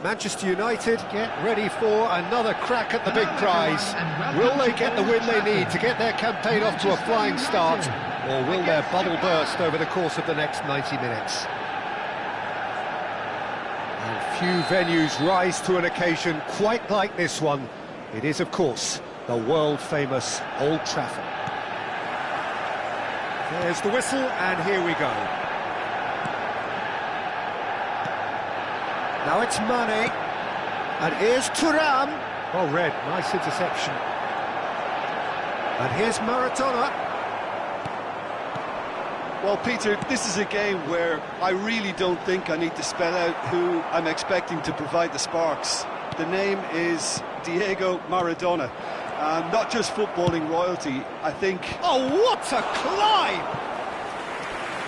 Manchester United get ready for another crack at the big prize. Will they get the win they need to get their campaign off to a flying start, or will their bubble burst over the course of the next 90 minutes? And few venues rise to an occasion quite like this one. It is, of course, the world-famous Old Trafford. There's the whistle, and here we go. Now it's Mane, and here's Thuram. Well read, nice interception. And here's Maradona. Well, Peter, this is a game where I really don't think I need to spell out who I'm expecting to provide the sparks. The name is Diego Maradona. Not just footballing royalty, I think... Oh, what a climb!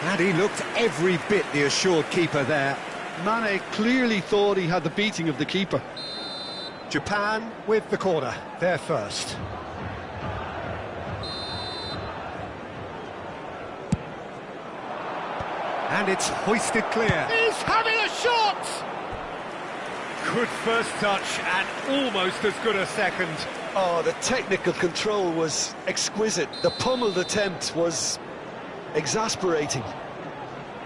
And he looked every bit the assured keeper there. Mane clearly thought he had the beating of the keeper. Japan with the corner, they're first. And it's hoisted clear. He's having a shot! Good first touch and almost as good a second. Oh, the technical control was exquisite. The pummeled attempt was exasperating.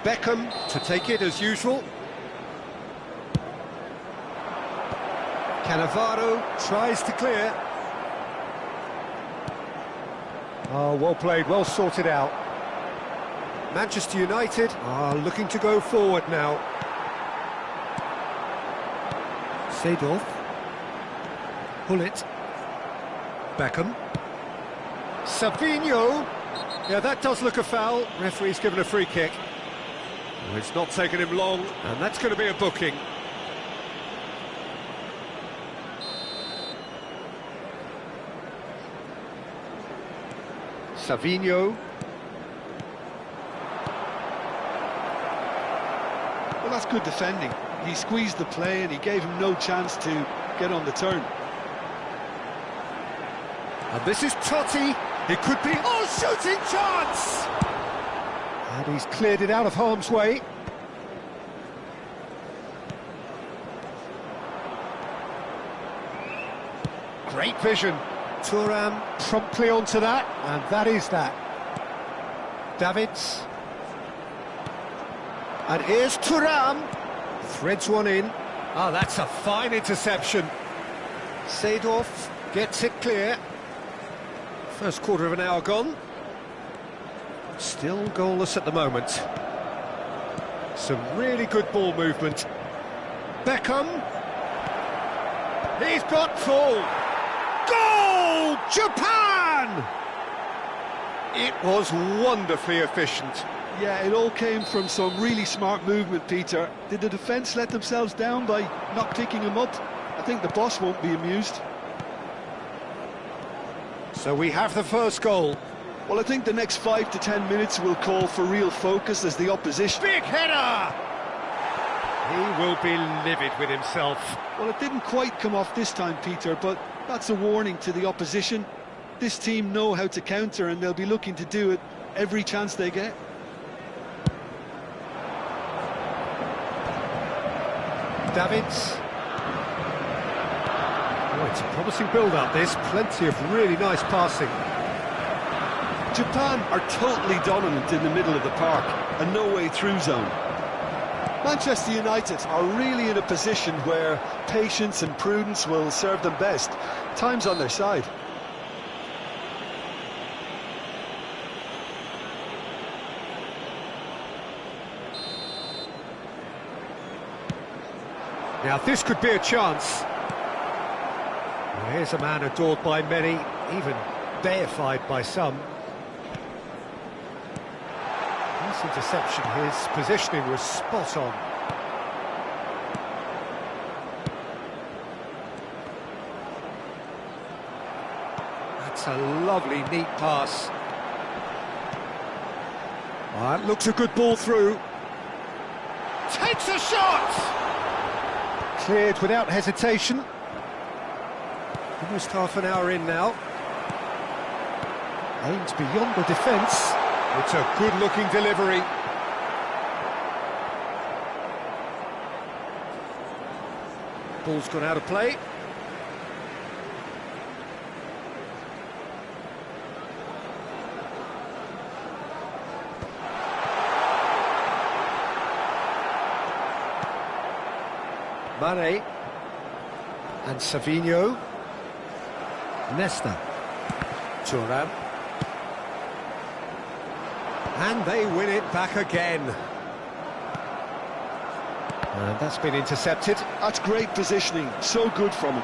Beckham to take it as usual. Cannavaro tries to clear. Oh, well played, well sorted out. Manchester United are looking to go forward now. Seedorf. Hullet. Beckham. Savinho. Yeah, that does look a foul. Referee's given a free kick. Oh, it's not taken him long, and that's going to be a booking. Savinho. Well, that's good defending. He squeezed the play and he gave him no chance to get on the turn. And this is Totti. It could be... Oh, shooting chance! And he's cleared it out of harm's way. Great vision. Thuram promptly onto that, and that is that. Davids. And here's Thuram. Threads one in. Oh, that's a fine interception. Seedorf gets it clear. First quarter of an hour gone. Still goalless at the moment. Some really good ball movement. Beckham. He's got full. Goal! Japan! It was wonderfully efficient. Yeah, it all came from some really smart movement, Peter. Did the defence let themselves down by not picking him up? I think the boss won't be amused. So we have the first goal. Well, I think the next 5 to 10 minutes will call for real focus as the opposition... Big header! He will be livid with himself. Well, it didn't quite come off this time, Peter, but that's a warning to the opposition. This team know how to counter and they'll be looking to do it every chance they get. Davids. Oh, it's a promising build-up, this. Plenty of really nice passing. Japan are totally dominant in the middle of the park, a no-way through zone. Manchester United are really in a position where patience and prudence will serve them best. Time's on their side. Now this could be a chance. Well, here's a man adored by many, even deified by some. Nice interception, his positioning was spot on. That's a lovely, neat pass. Oh, that looks a good ball through. Takes a shot! Cleared without hesitation. Almost half an hour in now. Aims beyond the defence. It's a good-looking delivery. Ball's gone out of play. Mane and Savinho. Nesta. Thuram. And they win it back again. And that's been intercepted. That's great positioning, so good from him.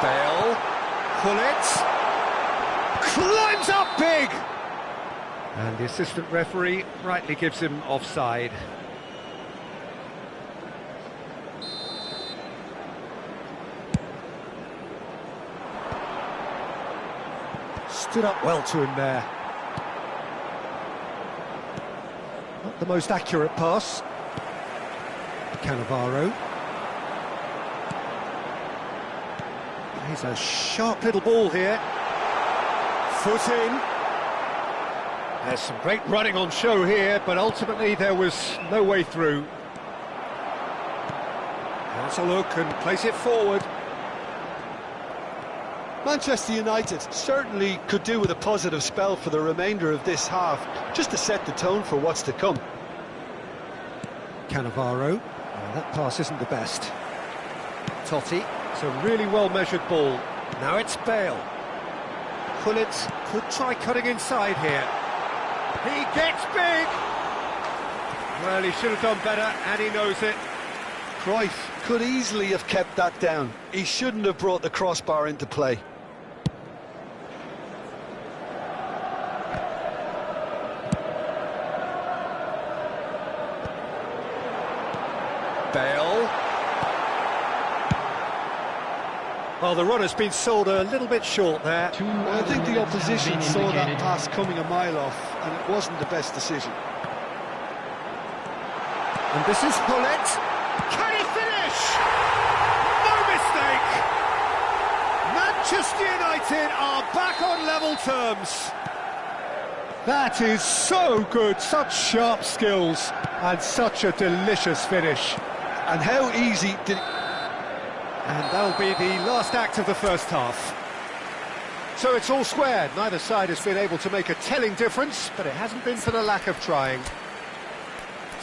Bale. Gullit. Climbs up big! And the assistant referee rightly gives him offside. Stood up well to him there. Not the most accurate pass. Cannavaro. He's a sharp little ball here. Foot in. There's some great running on show here, but ultimately there was no way through. Has a look and plays it forward. Manchester United certainly could do with a positive spell for the remainder of this half, just to set the tone for what's to come. Cannavaro. That pass isn't the best. Totti. It's a really well-measured ball. Now it's Bale. Gullit could try cutting inside here. He gets big! Well, he should have done better, and he knows it. Cruyff could easily have kept that down. He shouldn't have brought the crossbar into play. Bale. Well, the run has been sold a little bit short there. Well, I think the opposition saw that pass coming a mile off, and it wasn't the best decision. And this is Gullit. Can he finish? No mistake! Manchester United are back on level terms. That is so good, such sharp skills, and such a delicious finish. And how easy did... And that'll be the last act of the first half. So it's all squared. Neither side has been able to make a telling difference, but it hasn't been for the lack of trying.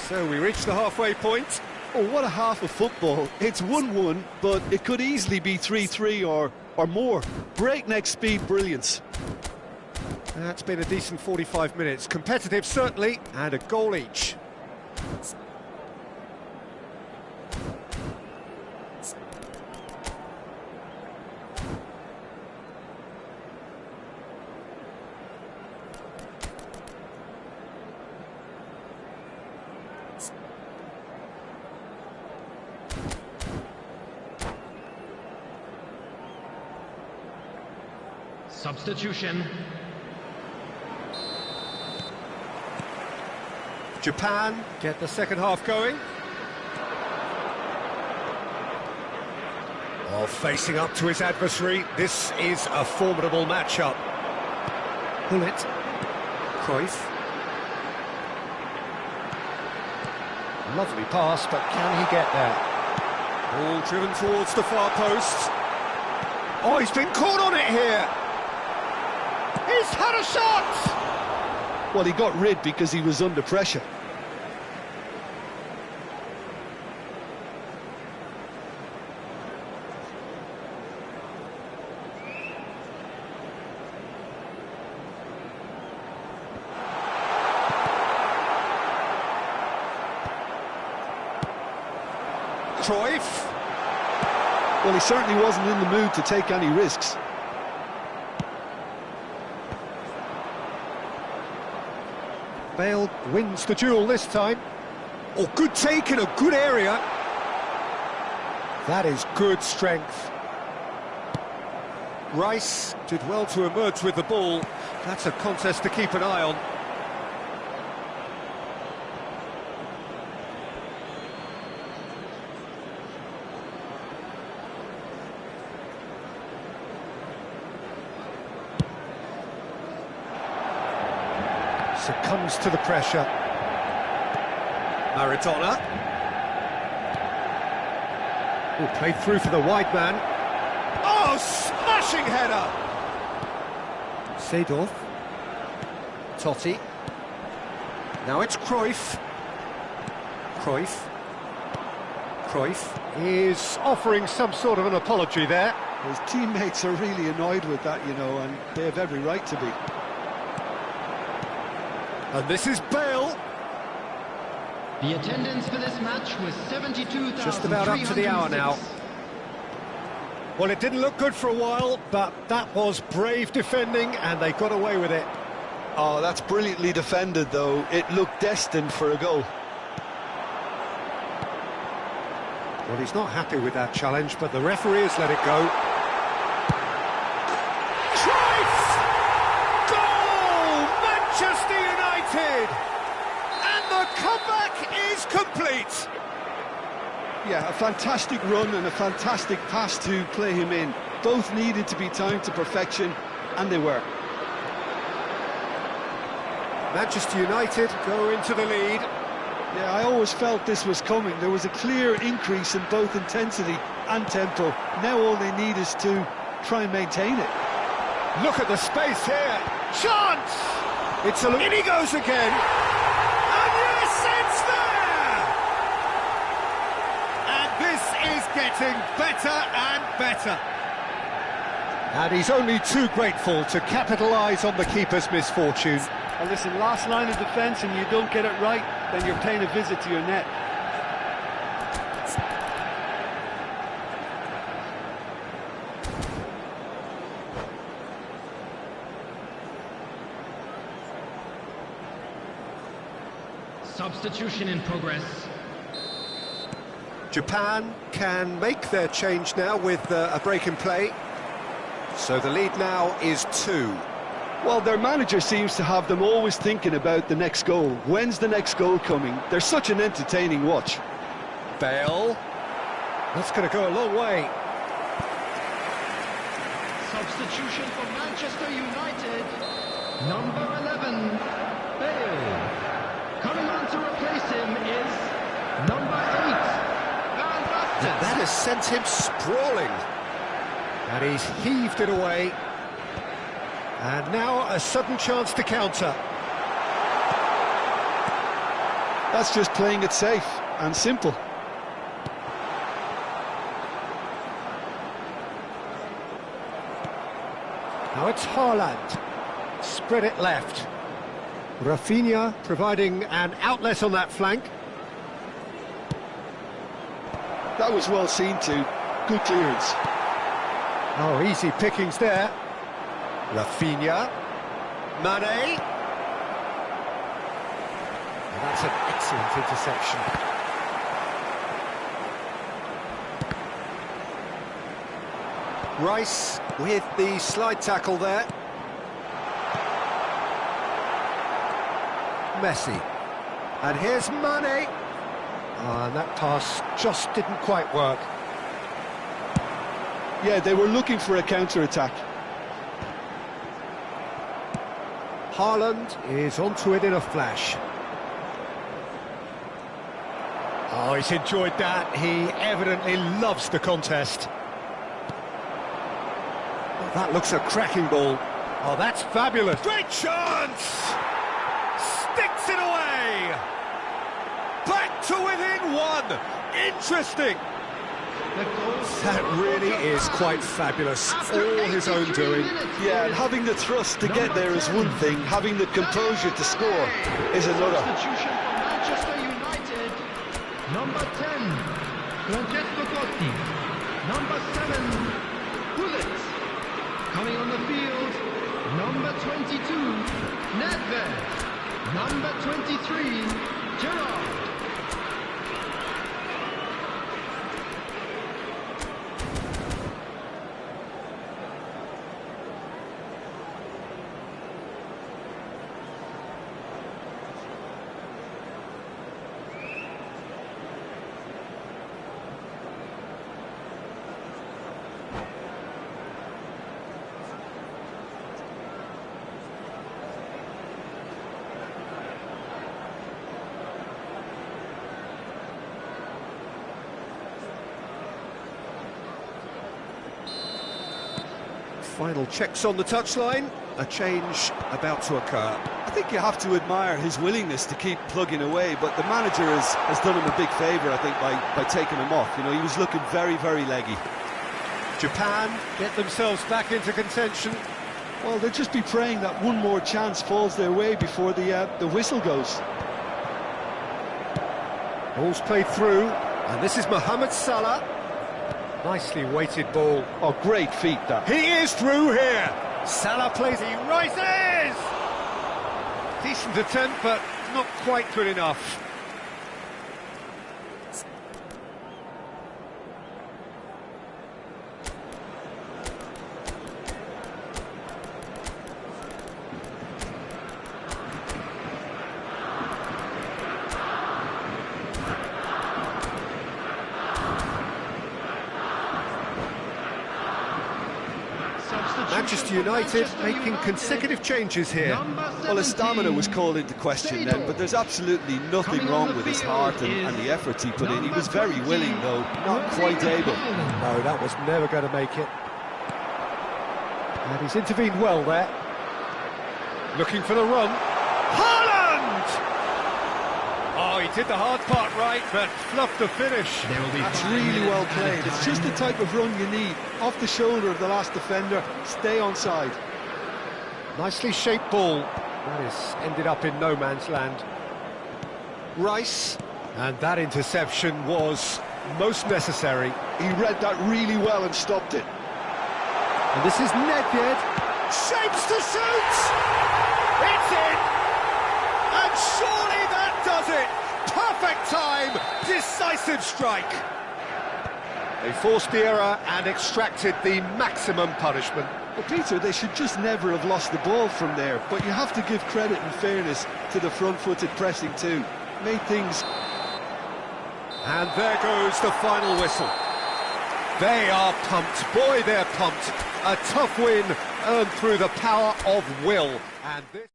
So we reach the halfway point. Oh, what a half of football. It's 1-1, but it could easily be 3-3 or more. Breakneck speed brilliance. That's been a decent 45 minutes. Competitive, certainly, and a goal each. Substitution. Japan get the second half going. Oh, facing up to his adversary, this is a formidable matchup. Gullit. Cruyff. Lovely pass, but can he get there? Ball driven towards the far post. Oh, he's been caught on it here. He's had a shot! Well, he got rid because he was under pressure. Cruyff. Well, he certainly wasn't in the mood to take any risks. Bale wins the duel this time. Oh, good take in a good area. That is good strength. Rice did well to emerge with the ball. That's a contest to keep an eye on. Succumbs to the pressure. Maradona. Oh, played through for the wide man. Oh, smashing header! Seedorf. Totti. Now it's Cruyff. Cruyff is offering some sort of an apology there. His teammates are really annoyed with that, you know, and they have every right to be. And this is Bale. The attendance for this match was 72,000. Just about up to the hour now. Well, it didn't look good for a while, but that was brave defending, and they got away with it. Oh, that's brilliantly defended, though. It looked destined for a goal. Well, he's not happy with that challenge, but the referee has let it go. Cruyff! Goal! Manchester United! And the comeback is complete! Yeah, a fantastic run and a fantastic pass to play him in. Both needed to be timed to perfection, and they were. Manchester United go into the lead. Yeah, I always felt this was coming. There was a clear increase in both intensity and tempo. Now all they need is to try and maintain it. Look at the space here. Chance! It's a... In he goes again. And yes, it's there! And this is getting better and better. And he's only too grateful to capitalise on the keeper's misfortune. And listen, last line of defence and you don't get it right, then you're paying a visit to your net. Substitution in progress. Japan can make their change now with a break in play. So the lead now is 2. Well, their manager seems to have them always thinking about the next goal. When's the next goal coming? They're such an entertaining watch. Bale. That's going to go a long way. Substitution for Manchester United. Number 11, Bale. Coming on to replace him is number 8, Van Basten. That has sent him sprawling. And he's heaved it away. And now a sudden chance to counter. That's just playing it safe and simple. Now it's Haaland. Spread it left. Rafinha providing an outlet on that flank. That was well seen too. Good clearance. Oh, easy pickings there. Rafinha. Mane. And that's an excellent interception. Rice with the slide tackle there. Messi. And here's Mane. And that pass just didn't quite work. Yeah, they were looking for a counter-attack. Haaland is onto it in a flash. Oh, he's enjoyed that. He evidently loves the contest. Oh, that looks a cracking ball. Oh, that's fabulous. Great chance! Sticks it away! Back to within 1. Interesting. That really is quite fabulous. All his own doing. Yeah, and having the thrust to get there is one thing, having the composure to score is another. Substitution for Manchester United. Number 10, Francesco Totti. Number 7, Gullit. Coming on the field, number 22, Nedved. Number 23, Gerrard. Final checks on the touchline, a change about to occur. I think you have to admire his willingness to keep plugging away, but the manager has done him a big favour, I think, by taking him off. You know, he was looking very, very leggy. Japan get themselves back into contention. Well, they'll just be praying that one more chance falls their way before the whistle goes. Ball's played through, and this is Mohamed Salah. Nicely weighted ball. Oh, great feet, that. He is through here. Salah plays, he rises! Decent attempt, but not quite good enough. Manchester United making consecutive changes here. Well, his stamina was called into question then, but there's absolutely nothing wrong with his heart and the efforts he put in. He was very willing, though, not quite able. No, that was never going to make it. And he's intervened well there. Looking for the run. Haaland! Oh, he did the hard part right, but fluffed the finish. That's really well played. It's just the type of run you need. Off the shoulder of the last defender, stay onside. Nicely shaped ball. That has ended up in no man's land. Rice. And that interception was most necessary. He read that really well and stopped it. And this is Nedved. Shapes to shoot! It's in! And surely that does it! Perfect time! Decisive strike! They forced the error and extracted the maximum punishment. Well, Peter, they should just never have lost the ball from there, but you have to give credit and fairness to the front-footed pressing too. Made things... And there goes the final whistle. They are pumped. Boy, they're pumped. A tough win earned through the power of will. And this...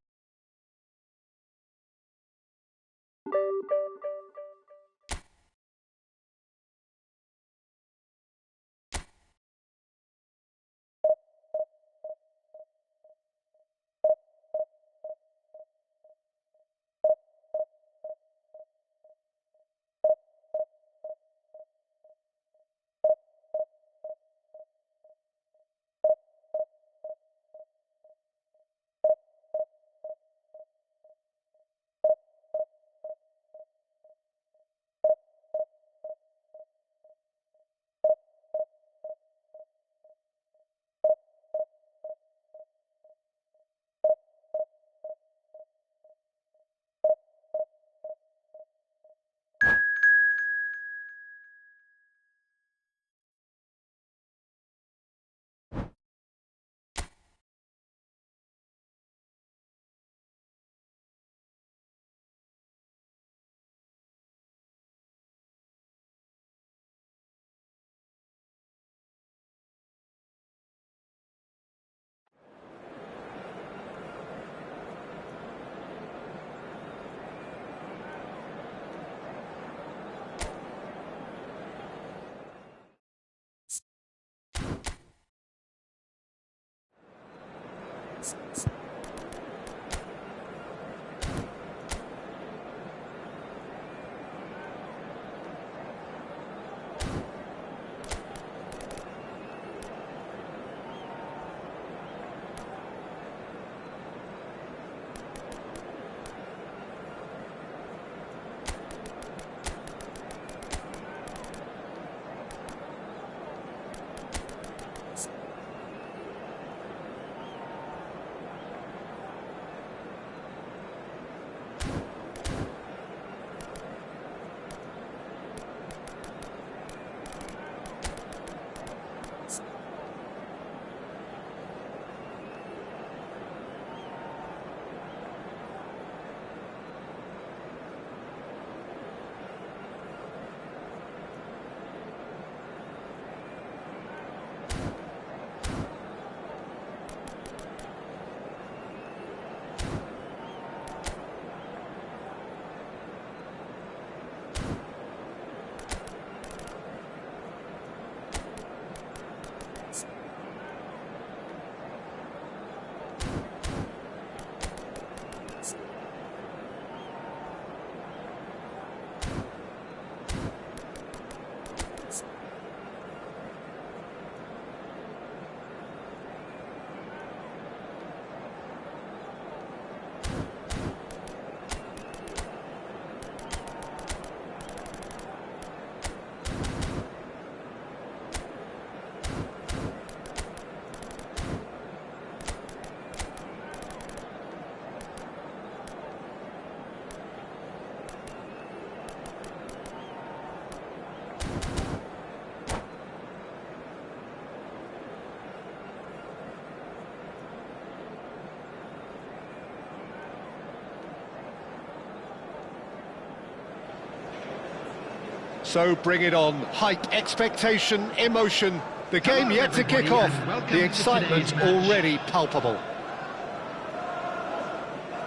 So bring it on. Hype, expectation, emotion. The game Hello, yet to kick everybody, off. and welcome The to excitement today's match. already palpable.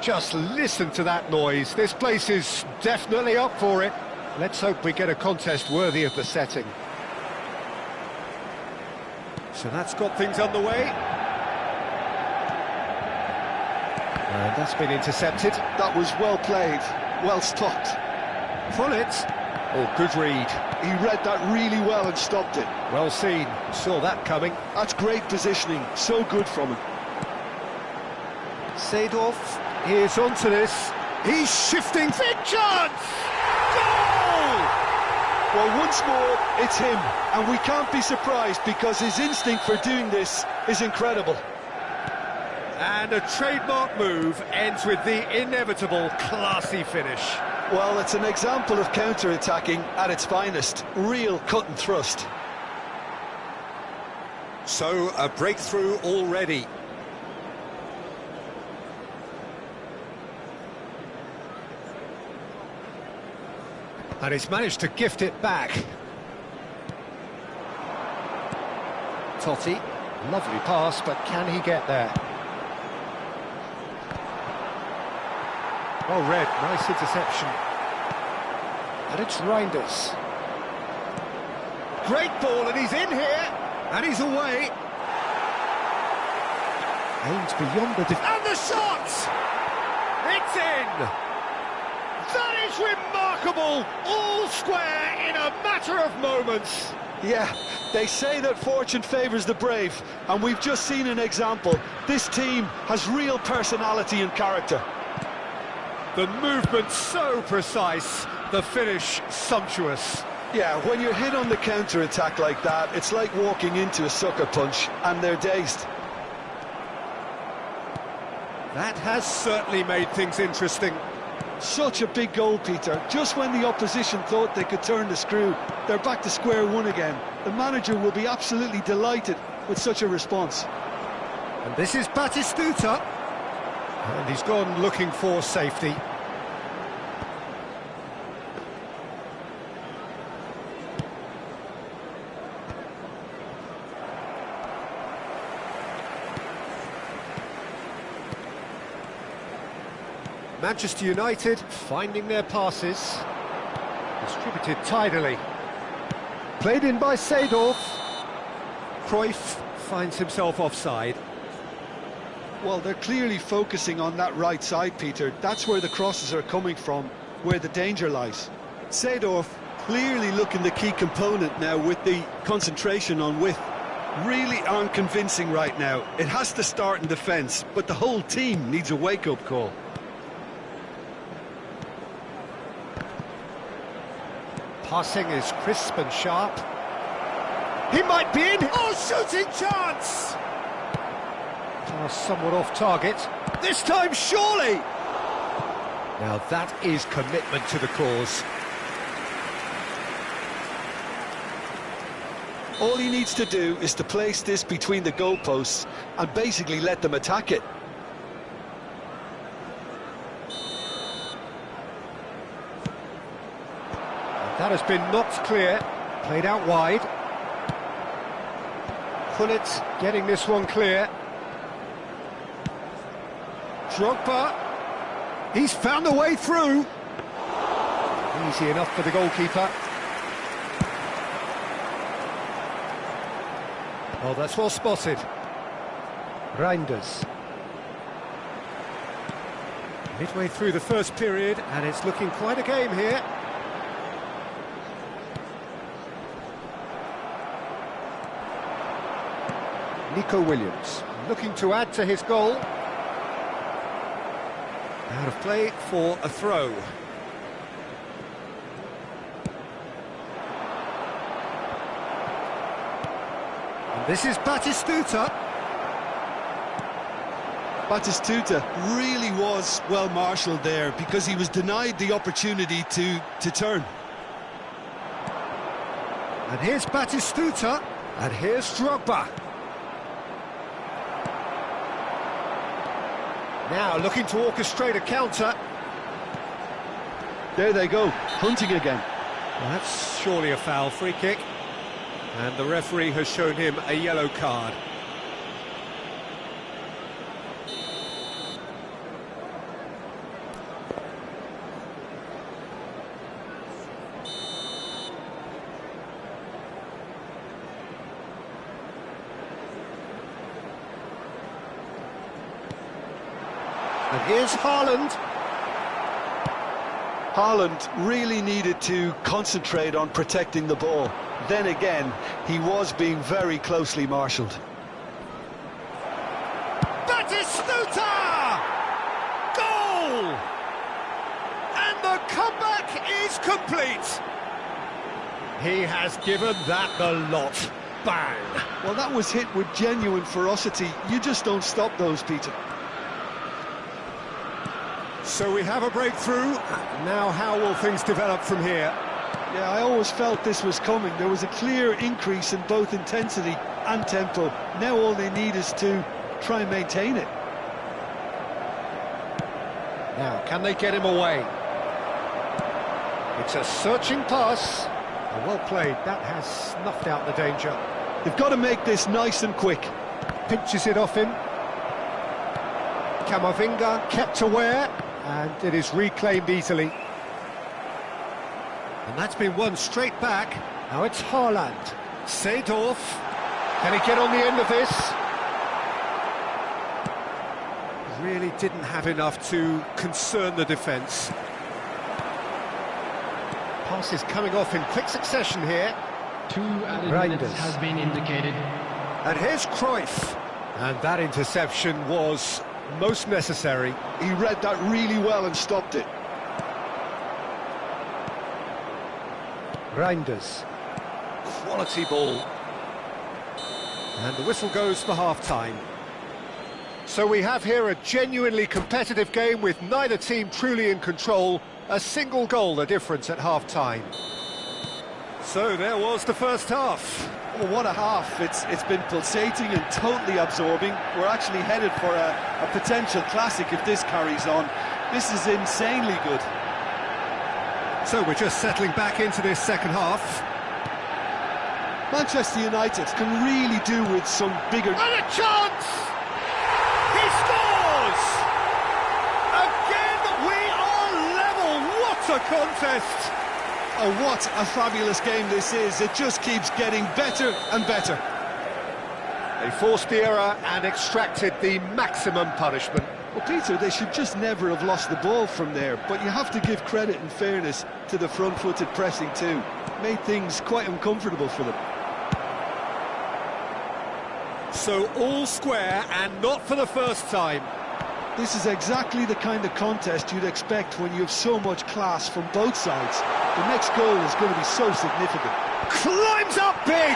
Just listen to that noise. This place is definitely up for it. Let's hope we get a contest worthy of the setting. So that's got things underway. And that's been intercepted. That was well played, well stopped. Pullet. Oh, good read. He read that really well and stopped it. Well seen. Saw that coming. That's great positioning, so good from him. Seedorf. Here's onto this. He's shifting. Big chance! Goal! Well, once more, it's him, and we can't be surprised because his instinct for doing this is incredible. And a trademark move ends with the inevitable classy finish. Well, it's an example of counter-attacking at its finest. Real cut and thrust. So, a breakthrough already. And he's managed to gift it back. Totti, lovely pass, but can he get there? Well read, nice interception. And it's Reinders. Great ball, and he's in here, and he's away. Aims beyond the and the shot! It's in! That is remarkable! All square in a matter of moments. Yeah, they say that fortune favours the brave, and we've just seen an example. This team has real personality and character. The movement so precise, the finish sumptuous. Yeah, when you're hit on the counter-attack like that, it's like walking into a sucker punch, and they're dazed. That has certainly made things interesting. Such a big goal, Peter. Just when the opposition thought they could turn the screw, they're back to square one again. The manager will be absolutely delighted with such a response. And this is Batistuta. And he's gone looking for safety. Manchester United finding their passes. Distributed tidily. Played in by Seedorf. Cruyff finds himself offside. Well, they're clearly focusing on that right side, Peter. That's where the crosses are coming from, where the danger lies. Seedorf clearly looking the key component now with the concentration on width. Really aren't convincing right now. It has to start in defence, but the whole team needs a wake-up call. Passing is crisp and sharp. He might be in. Oh, shooting chance! Pass somewhat off target. This time, surely! Now that is commitment to the cause. All he needs to do is to place this between the goalposts and basically let them attack it. That has been knocked clear, played out wide. Pullet getting this one clear. Drogba, he's found a way through. Easy enough for the goalkeeper. Oh, that's well spotted. Reinders. Midway through the first period, and it's looking quite a game here. Nico Williams, looking to add to his goal. Out of play for a throw. And this is Batistuta. Batistuta really was well marshalled there because he was denied the opportunity to turn. And here's Batistuta, and here's Drogba. Now looking to orchestrate a counter. There they go, hunting again. Well, that's surely a foul. Free kick. And the referee has shown him a yellow card. And here's Haaland. Haaland really needed to concentrate on protecting the ball. Then again, he was being very closely marshalled. Batistuta! Goal! And the comeback is complete. He has given that the lot. Bang! Well, that was hit with genuine ferocity. You just don't stop those, Peter. So we have a breakthrough. Now how will things develop from here? Yeah, I always felt this was coming. There was a clear increase in both intensity and tempo. Now all they need is to try and maintain it. Now, can they get him away? It's a searching pass. And well played. That has snuffed out the danger. They've got to make this nice and quick. Pinches it off him. Camavinga kept aware, and it is reclaimed easily. And that's been won straight back. Now it's Haaland. Seedorf. Can he get on the end of this? Really didn't have enough to concern the defence. Passes coming off in quick succession here. 2 added Reinders. minutes has been indicated. And here's Cruyff. And that interception was most necessary. He read that really well and stopped it. Reinders. Quality ball. And the whistle goes for half-time. So we have here a genuinely competitive game with neither team truly in control. A single goal the difference at half-time. So there was the first half. Oh, what a half. It's been pulsating and totally absorbing. We're actually headed for a potential classic if this carries on. This is insanely good. So we're just settling back into this second half. Manchester United can really do with some bigger... And a chance! He scores! Again, we are level. What a contest! Oh, what a fabulous game this is. It just keeps getting better and better. They forced the error and extracted the maximum punishment. Well, Peter, they should just never have lost the ball from there, but you have to give credit and fairness to the front-footed pressing too. Made things quite uncomfortable for them. So all square, and not for the first time. This is exactly the kind of contest you'd expect when you have so much class from both sides. The next goal is going to be so significant. Climbs up big!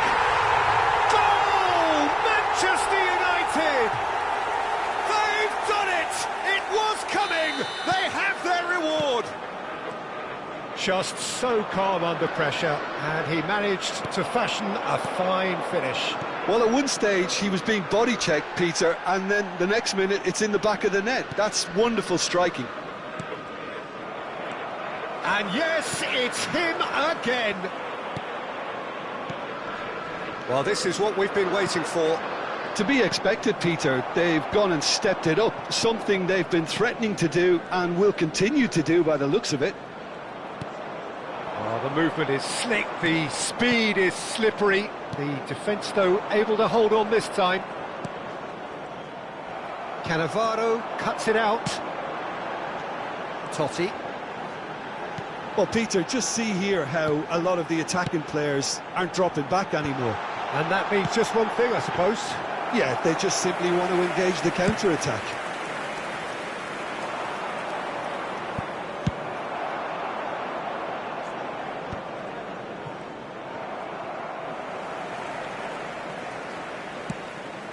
Goal! Manchester United! They've done it! It was coming! They have their reward! Just so calm under pressure, and he managed to fashion a fine finish. Well, at one stage he was being body-checked, Peter, and then the next minute it's in the back of the net. That's wonderful striking. And yes, it's him again. Well, this is what we've been waiting for. To be expected, Peter. They've gone and stepped it up, something they've been threatening to do and will continue to do by the looks of it. Well, the movement is slick, the speed is slippery. The defence, though, able to hold on this time. Cannavaro cuts it out. Totti. Well, Peter, just see here how a lot of the attacking players aren't dropping back anymore. And that means just one thing, I suppose. Yeah, they just simply want to engage the counter-attack.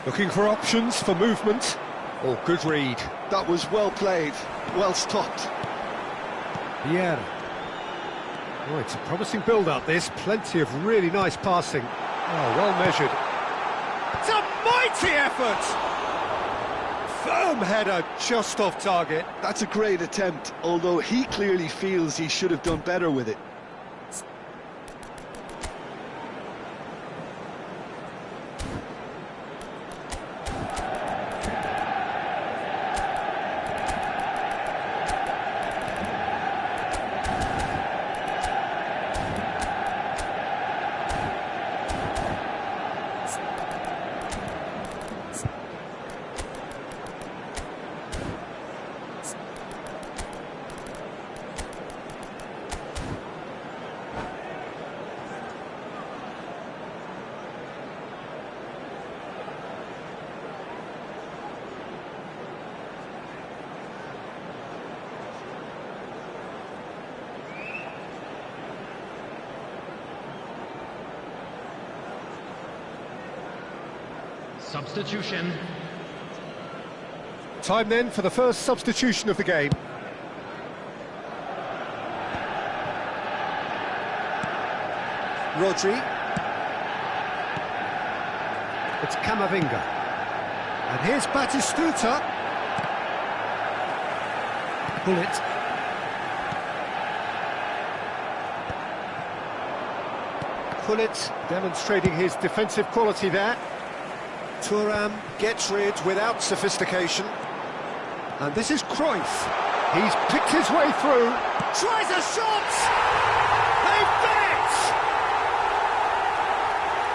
Looking for options for movement. Oh, good read. That was well played, well stopped. Yeah. Oh, it's a promising build-up, this. Plenty of really nice passing. Oh, well measured. It's a mighty effort! Firm header, just off target. That's a great attempt, although he clearly feels he should have done better with it. Substitution. Time then for the first substitution of the game. Rodri. It's Camavinga. And here's Batistuta. Bullet. Pullet demonstrating his defensive quality there. Thuram gets rid without sophistication. And this is Cruyff. He's picked his way through. Tries a shot! They've done it!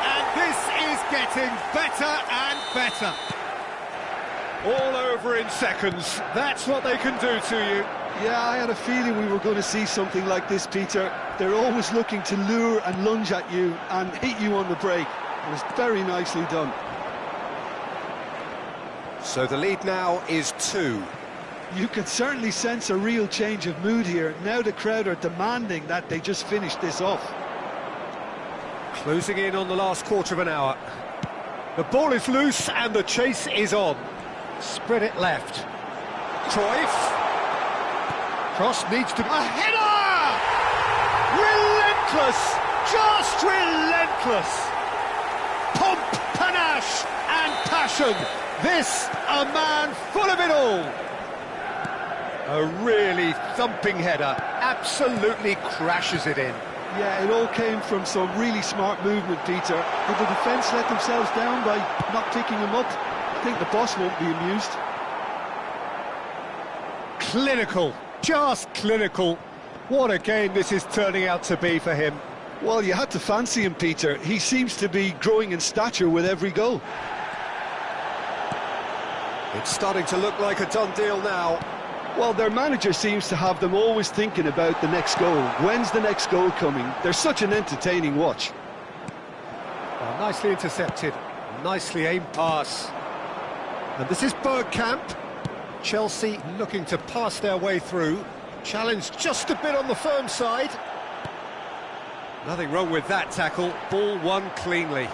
And this is getting better and better. All over in seconds. That's what they can do to you. Yeah, I had a feeling we were going to see something like this, Peter. They're always looking to lure and lunge at you and hit you on the break. It was very nicely done. So the lead now is 2. You can certainly sense a real change of mood here. Now the crowd are demanding that they just finish this off. Closing in on the last quarter of an hour. The ball is loose and the chase is on. Spread it left. Cruyff. Cross needs to... A header! Relentless! Just relentless! Pomp, panache and passion. This, a man full of it all. A really thumping header. Absolutely crashes it in. Yeah, it all came from some really smart movement, Peter. Did the defence let themselves down by not picking him up? I think the boss won't be amused. Clinical. Just clinical. What a game this is turning out to be for him. Well, you had to fancy him, Peter. He seems to be growing in stature with every goal. It's starting to look like a done deal now. Well, their manager seems to have them always thinking about the next goal. When's the next goal coming? They're such an entertaining watch. Well, nicely intercepted. Nicely aimed pass. And this is Bergkamp. Chelsea looking to pass their way through. Challenge just a bit on the firm side. Nothing wrong with that tackle. Ball won cleanly.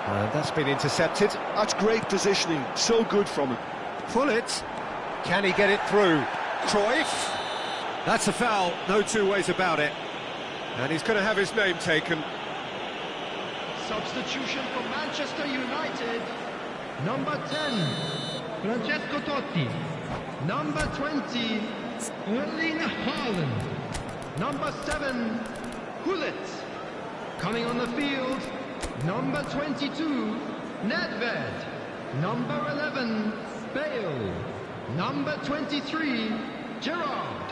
And that's been intercepted. That's great positioning. So good from him. Pullet. Can he get it through? Cruyff. That's a foul. No two ways about it. And he's going to have his name taken. Substitution for Manchester United. Number 10, Francesco Totti. Number 20, Erling Haaland. Number 7, Gullit. Coming on the field, number 22, Nedved. Number 11, Bale. Number 23, Gerrard.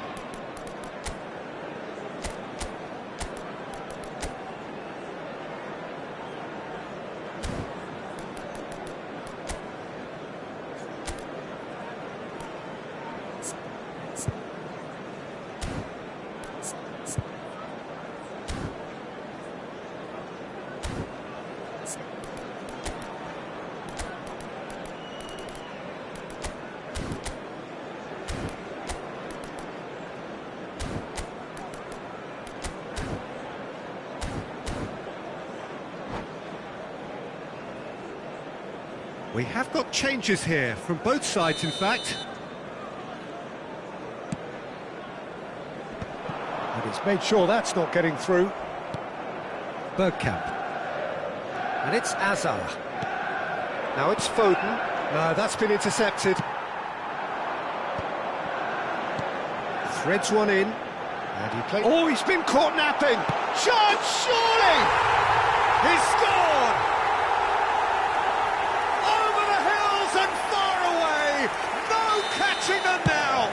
We have got changes here, from both sides in fact. And he's made sure that's not getting through. Bergkamp. And it's Azar. Now it's Foden. No, that's been intercepted. Threads one in. And he plays... Oh, he's been caught napping! Chance, surely! He's scored! Over the hills and far away! No catching them now!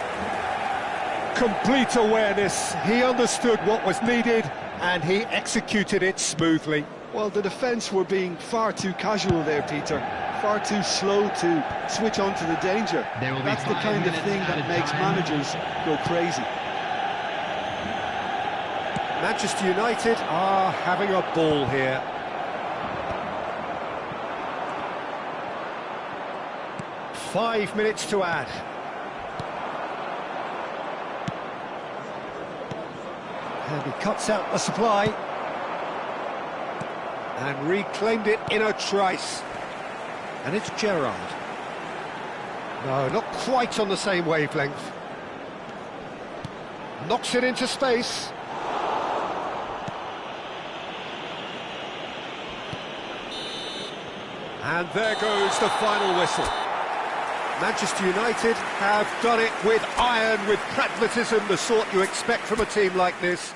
Complete awareness. He understood what was needed and he executed it smoothly. Well, the defence were being far too casual there, Peter. Far too slow to switch on to the danger. That's the kind of thing that makes managers go crazy. Manchester United are having a ball here. Five minutes to add. And he cuts out the supply. And reclaimed it in a trice. And it's Gerrard. No, not quite on the same wavelength. Knocks it into space. And there goes the final whistle. Manchester United have done it with iron, with pragmatism, the sort you expect from a team like this.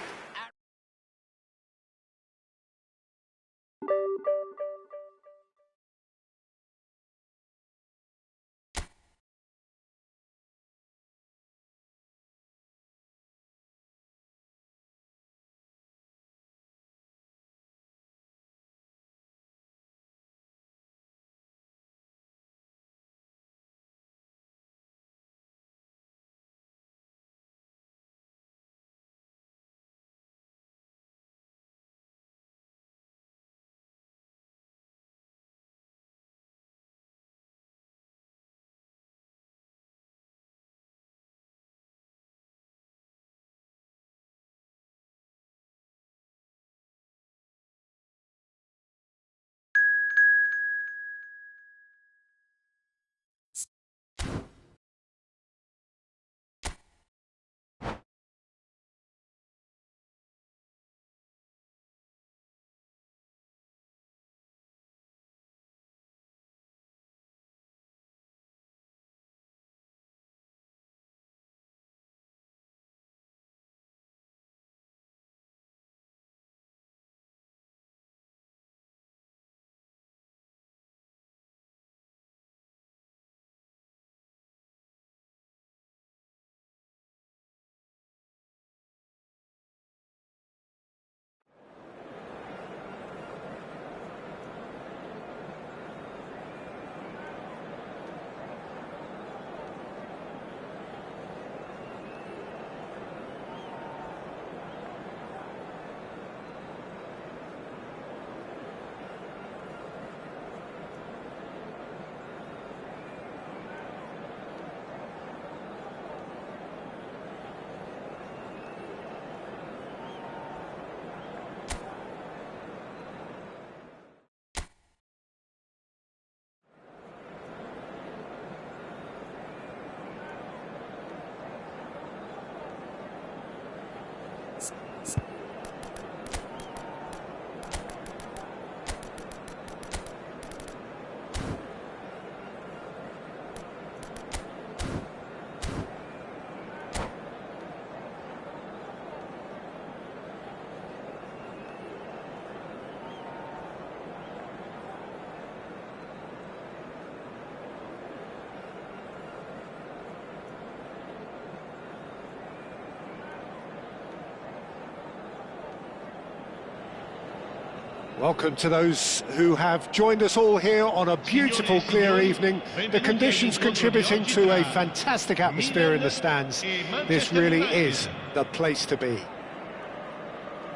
Welcome to those who have joined us all here on a beautiful, clear evening. The conditions contributing to a fantastic atmosphere in the stands. This really is the place to be.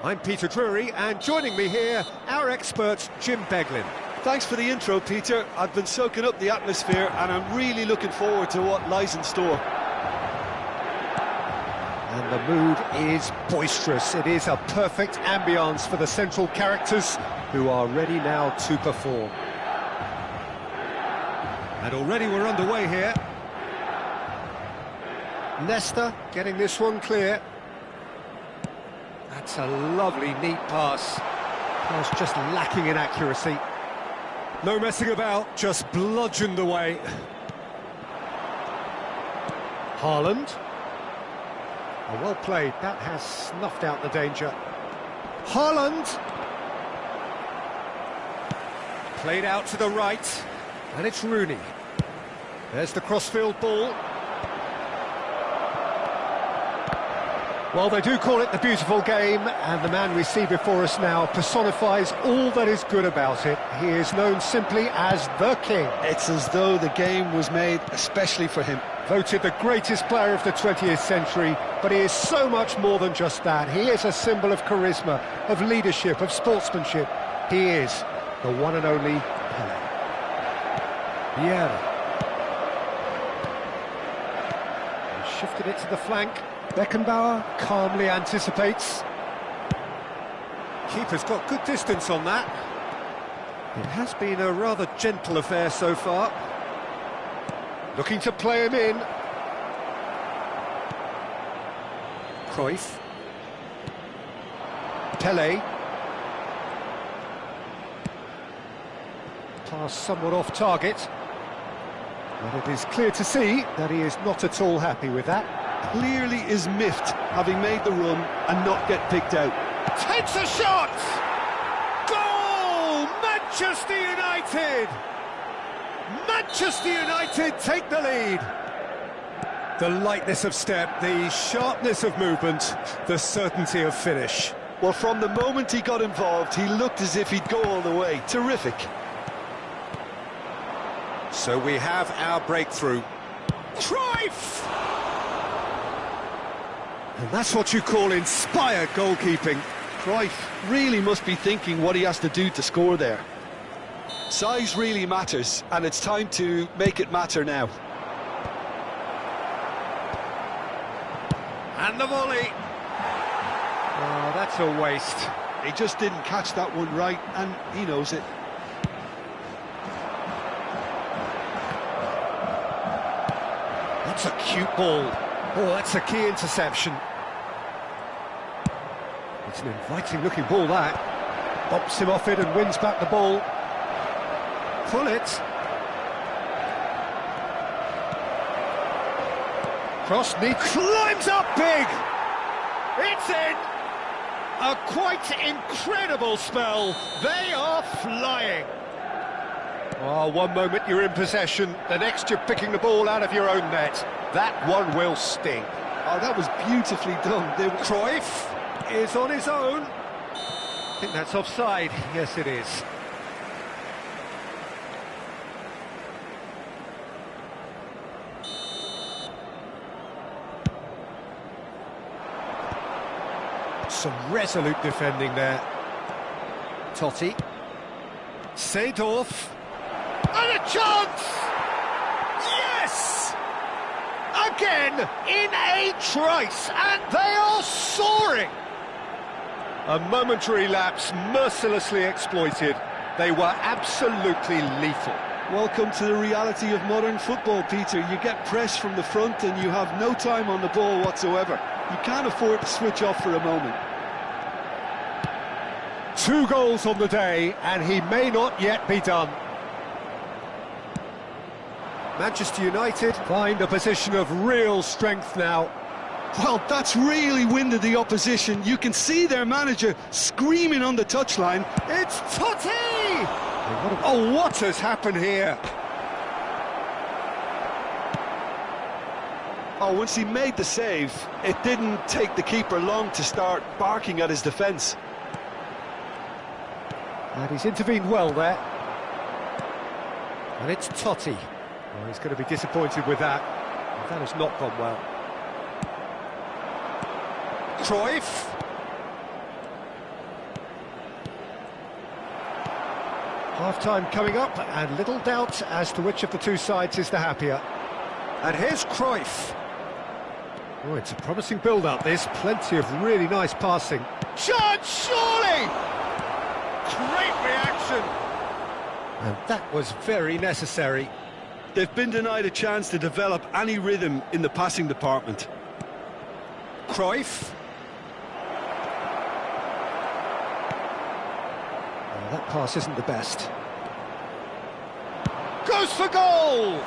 I'm Peter Drury, and joining me here, our expert, Jim Beglin. Thanks for the intro, Peter. I've been soaking up the atmosphere, and I'm really looking forward to what lies in store. And the mood is boisterous. It is a perfect ambience for the central characters who are ready now to perform. And already we're underway here. Nesta getting this one clear. That's a lovely, neat pass. Pass just lacking in accuracy. No messing about, just bludgeoned away. Haaland. Oh, well played, that has snuffed out the danger. Haaland! Played out to the right, and it's Rooney. There's the crossfield ball. Well, they do call it the beautiful game, and the man we see before us now personifies all that is good about it. He is known simply as the King. It's as though the game was made especially for him. Voted the greatest player of the 20th century, but he is so much more than just that. He is a symbol of charisma, of leadership, of sportsmanship. He is the one and only Pelé. Vieira. He shifted it to the flank. Beckenbauer calmly anticipates. Keeper's got good distance on that. It has been a rather gentle affair so far. Looking to play him in. Cruyff. Pele. Pass somewhat off target. But it is clear to see that he is not at all happy with that. Clearly is miffed, having made the run and not get picked out. Takes a shot! Goal! Manchester United! Manchester United take the lead. The lightness of step, the sharpness of movement, the certainty of finish. Well, from the moment he got involved, he looked as if he'd go all the way. Terrific. So we have our breakthrough. Cruyff! And that's what you call inspired goalkeeping. Cruyff really must be thinking what he has to do to score there. Size really matters, and it's time to make it matter now. And the volley. Oh, that's a waste. He just didn't catch that one right, and he knows it. That's a cute ball. Oh, that's a key interception. It's an inviting-looking ball, that. Bumps him off it and wins back the ball. Pull it. Cross, knee, climbs up big! It's in! A quite incredible spell. They are flying. Oh, one moment you're in possession, the next you're picking the ball out of your own net. That one will sting. Oh, that was beautifully done. Cruyff is on his own. I think that's offside. Yes, it is. Some resolute defending there. Totti. Seedorf. And a chance! Yes! Again, in a trice, and they are soaring! A momentary lapse, mercilessly exploited. They were absolutely lethal. Welcome to the reality of modern football, Peter. You get press from the front and you have no time on the ball whatsoever. You can't afford to switch off for a moment. 2 goals on the day, and he may not yet be done. Manchester United find a position of real strength now. Well, that's really winded the opposition. You can see their manager screaming on the touchline. It's Totti! Oh, what has happened here? Oh, once he made the save, it didn't take the keeper long to start barking at his defence. And he's intervened well there. And it's Totti. Oh, he's going to be disappointed with that. That has not gone well. Cruyff. Half-time coming up, and little doubt as to which of the two sides is the happier. And here's Cruyff. Oh, it's a promising build-up, this. Plenty of really nice passing. Chance, surely! Great reaction! And that was very necessary. They've been denied a chance to develop any rhythm in the passing department. Cruyff. Oh, that pass isn't the best. Goes for goal!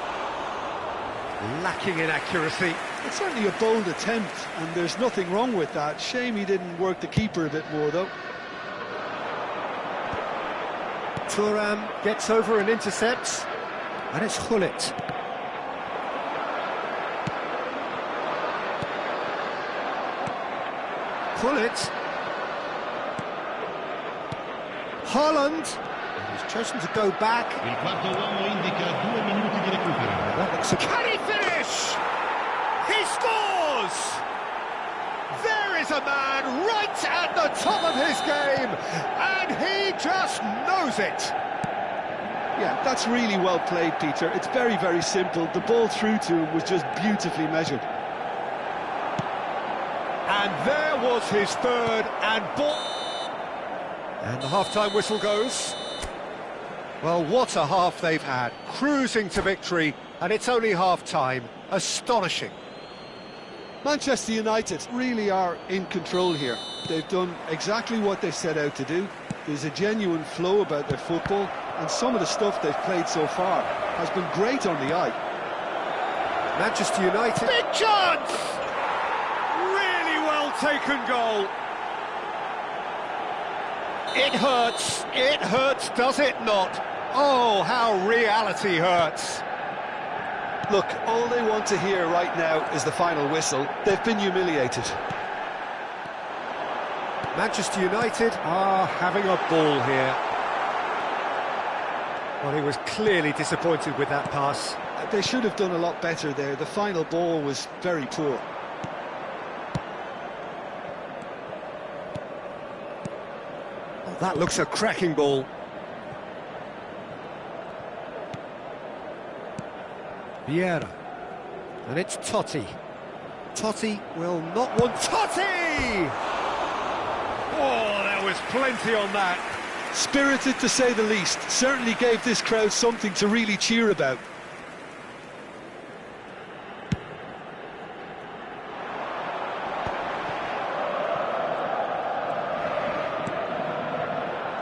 Lacking in accuracy. It's certainly a bold attempt, and there's nothing wrong with that. Shame he didn't work the keeper a bit more, though. Thuram gets over and intercepts, and it's Gullit. Gullit. Haaland. And he's chosen to go back. Il quarto uomo indica 2 minuti di recupero. That looks Can he finish? He scores! There is a man right at the top of his game, and he just knows it. Yeah, that's really well played, Peter. It's very, very simple. The ball through to him was just beautifully measured. And there was his third, and ball. And the half-time whistle goes. Well, what a half they've had. Cruising to victory, and it's only half-time. Astonishing. Manchester United really are in control here. They've done exactly what they set out to do. There's a genuine flow about their football, and some of the stuff they've played so far has been great on the eye. Manchester United. Big chance! Really well taken goal. It hurts, does it not? Oh, how reality hurts. Look, all they want to hear right now is the final whistle. They've been humiliated. Manchester United are having a ball here. Well, he was clearly disappointed with that pass. They should have done a lot better there. The final ball was very poor. Oh, that looks a cracking ball. Vieira. And it's Totti. Totti will not want... Totti! Oh, there was plenty on that. Spirited, to say the least. Certainly gave this crowd something to really cheer about.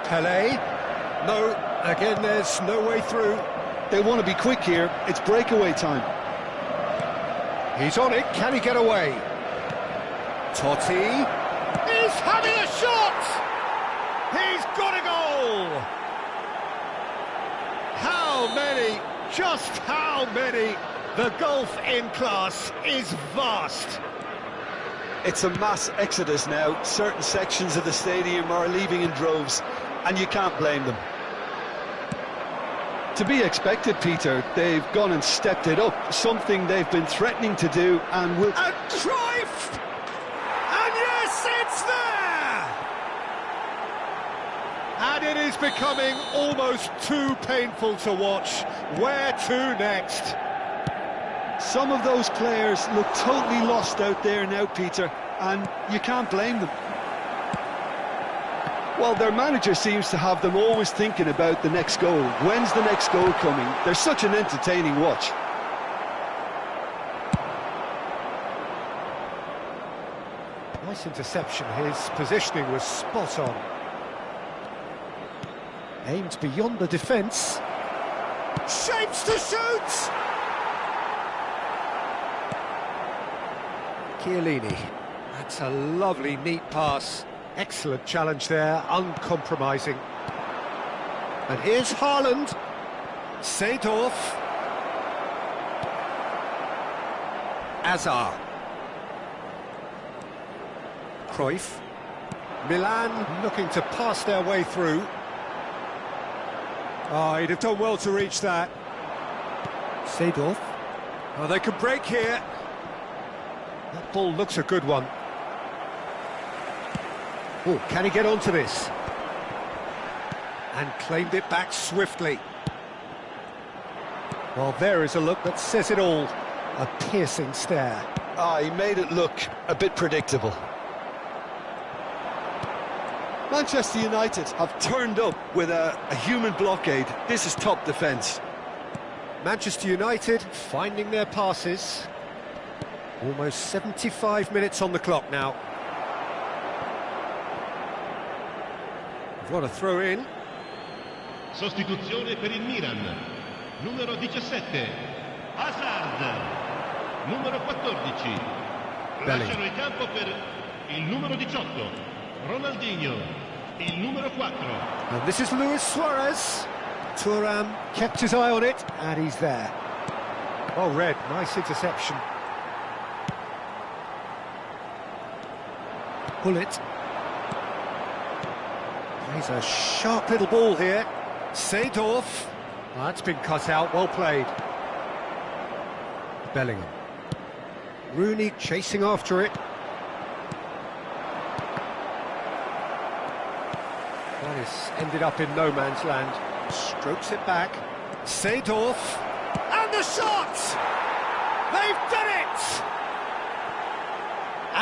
Pelé. No, again, there's no way through. They want to be quick here. It's breakaway time. He's on it. Can he get away? Totti. He's having a shot! He's got a goal! How many? Just how many? The gulf in class is vast. It's a mass exodus now. Certain sections of the stadium are leaving in droves, and you can't blame them. To be expected, Peter. They've gone and stepped it up, something they've been threatening to do, and will... And Cruyff! And yes, it's there! And it is becoming almost too painful to watch. Where to next? Some of those players look totally lost out there now, Peter, and you can't blame them. Well, their manager seems to have them always thinking about the next goal. When's the next goal coming? They're such an entertaining watch. Nice interception. His positioning was spot on. Aimed beyond the defence. Shapes to shoot! Chiellini. That's a lovely, neat pass. Excellent challenge there, uncompromising. And here's Haaland. Seedorf. Azar. Cruyff. Milan looking to pass their way through. Oh, he'd have done well to reach that. Seedorf. Oh, they could break here. That ball looks a good one. Oh, can he get onto this? And claimed it back swiftly. Well, there is a look that says it all. A piercing stare. He made it look a bit predictable. Manchester United have turned up with a human blockade. This is top defence. Manchester United finding their passes. Almost 75 minutes on the clock now. What a throw in. Sostituzione per il Milan. Numero 17, Hazard. Numero 14. Lasciano il campo per il numero 18, Ronaldinho. Il numero 4. And this is Luis Suarez. Thuram kept his eye on it, and he's there. Oh, Red, nice interception. Bullet. He's a sharp little ball here. Seedorf. Oh, that's been cut out, well played. Bellingham. Rooney chasing after it. That has ended up in no man's land. Strokes it back. Seedorf. And the shot! They've done it!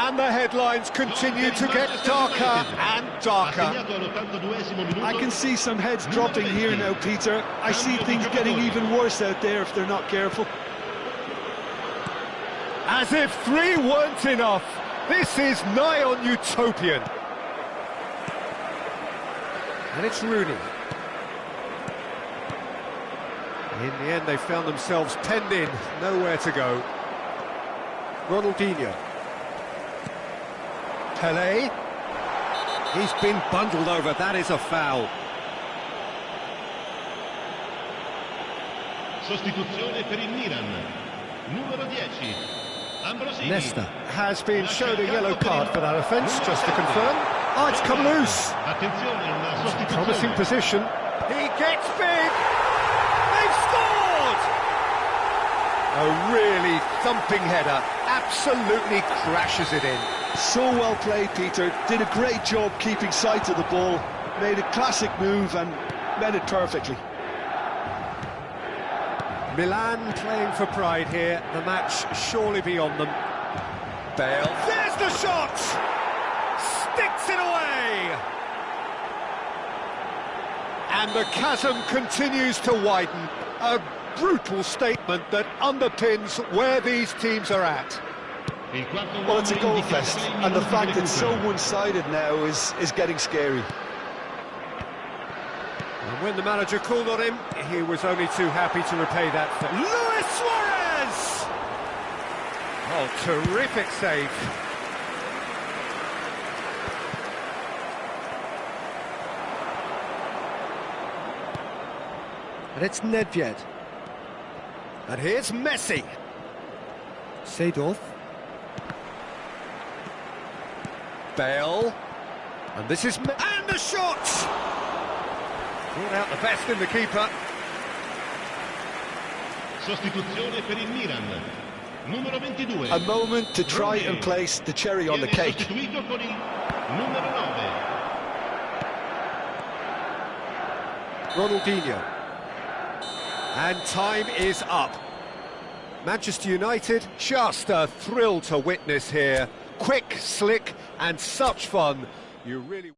And the headlines continue to get darker and darker. I can see some heads dropping here now, Peter. I see things getting even worse out there if they're not careful. As if 3 weren't enough, this is nigh on utopian. And it's Rooney. In the end, they found themselves penned in, nowhere to go. Ronaldinho. Pelé. He's been bundled over, that is a foul. Sostituzione per il Milan. Numero 10. Ambrosini. Nesta has been shown a yellow card for that offence, just to confirm. Oh, it's come loose. Attenzione, una sostituzione. Promising position. He gets big. They've scored! A really thumping header. Absolutely crashes it in. So well played, Peter. Did a great job keeping sight of the ball. Made a classic move and met it perfectly. Milan playing for pride here. The match surely beyond them. Bale. There's the shot! Sticks it away! And the chasm continues to widen. A brutal statement that underpins where these teams are at. Well, it's a goal fest, and the fact it's so one-sided now is getting scary. And when the manager called on him, he was only too happy to repay that. Luis Suarez! Oh, terrific save. And it's Nedved. And here's Messi. Seedorf. Bale. And this is... And the shot! Brought out the best in the keeper. Sostituzione per il Milan. Numero 22. A moment to try and place the cherry on the cake. Sostituito con il numero 9. Ronaldinho. And time is up. Manchester United, just a thrill to witness here. Quick, slick, and such fun. You really...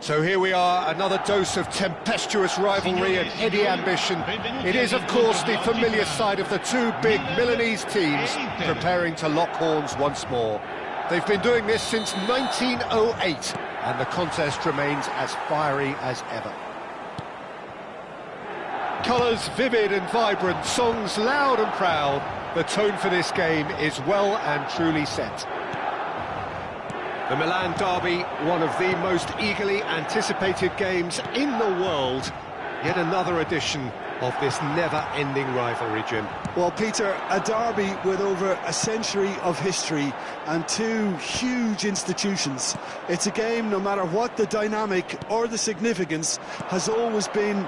So here we are, another dose of tempestuous rivalry and heady ambition. It is, of course, the familiar side of the two big Milanese teams preparing to lock horns once more. They've been doing this since 1908, and the contest remains as fiery as ever. Colours vivid and vibrant, songs loud and proud. The tone for this game is well and truly set. The Milan derby, one of the most eagerly anticipated games in the world. Yet another edition of this never-ending rivalry, Jim. Well, Peter, a derby with over a century of history and two huge institutions. It's a game, no matter what the dynamic or the significance, has always been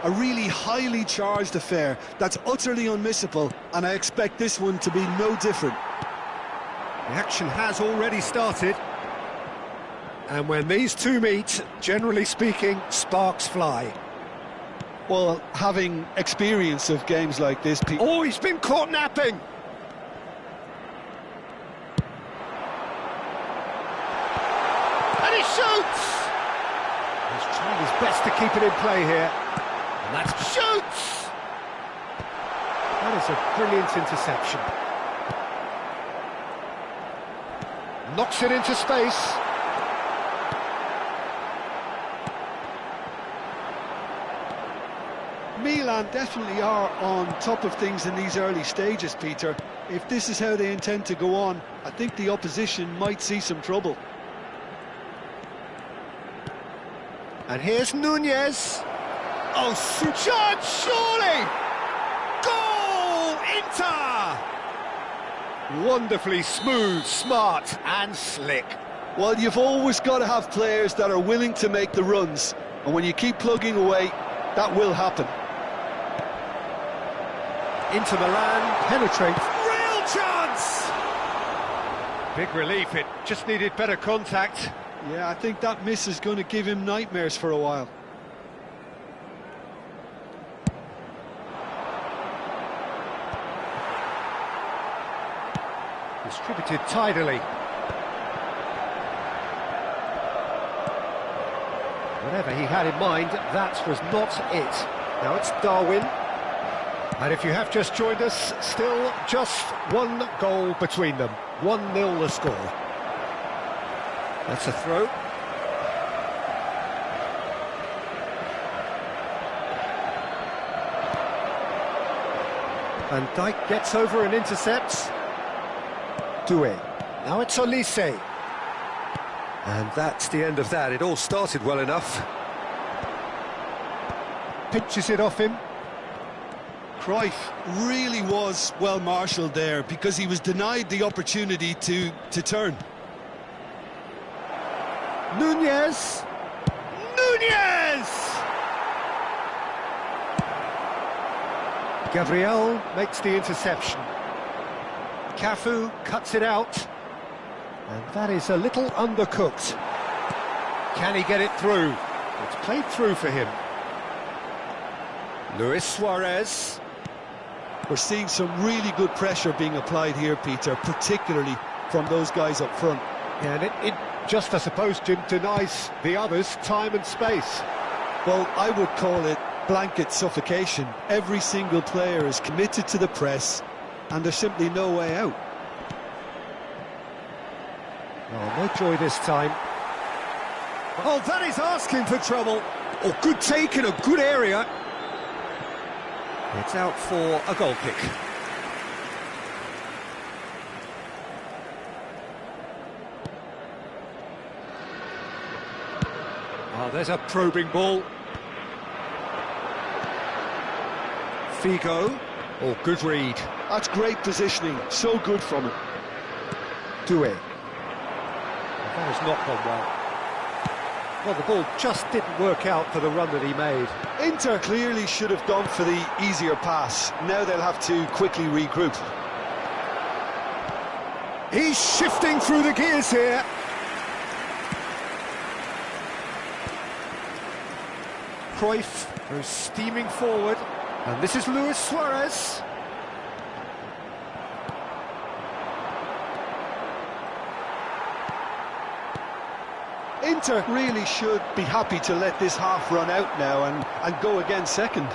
a really highly charged affair that's utterly unmissable, and I expect this one to be no different. The action has already started. And when these two meet, generally speaking, sparks fly. Well, having experience of games like this, Peter... Oh, he's been caught napping! And he shoots! He's trying his best to keep it in play here. And that's shoots! That is a brilliant interception. Knocks it into space. Milan definitely are on top of things in these early stages, Peter. If this is how they intend to go on, I think the opposition might see some trouble. And here's Nunez. Oh, shot, surely! Goal! Inter! Wonderfully smooth, smart and slick. Well, you've always got to have players that are willing to make the runs, and when you keep plugging away, that will happen. Inter Milan penetrates. Real chance! Big relief, it just needed better contact. Yeah, I think that miss is going to give him nightmares for a while. Distributed tidily. Whatever he had in mind, that was not it. Now it's Darwin. And if you have just joined us, still just one goal between them. 1-0 the score. That's a throw. Van Dijk gets over and intercepts. Doué. Now it's Olise. And that's the end of that. It all started well enough. Pinches it off him. Cruyff really was well marshalled there because he was denied the opportunity to turn. Nunez! Nunez! Gabriel makes the interception. Cafu cuts it out. And that is a little undercooked. Can he get it through? It's played through for him. Luis Suarez. We're seeing some really good pressure being applied here, Peter, particularly from those guys up front. Yeah, and it just, I suppose, Jim, denies the others time and space. Well, I would call it blanket suffocation. Every single player is committed to the press, and there's simply no way out. Oh, no joy this time. Oh, that is asking for trouble. Oh, good take in a good area. It's out for a goal kick. Oh, there's a probing ball. Figo. Oh, good read. That's great positioning, so good from him. Doué. That has not gone well. Well, the ball just didn't work out for the run that he made. Inter clearly should have gone for the easier pass. Now they'll have to quickly regroup. He's shifting through the gears here. Cruyff goes steaming forward. And this is Luis Suarez. Inter really should be happy to let this half run out now and go again second.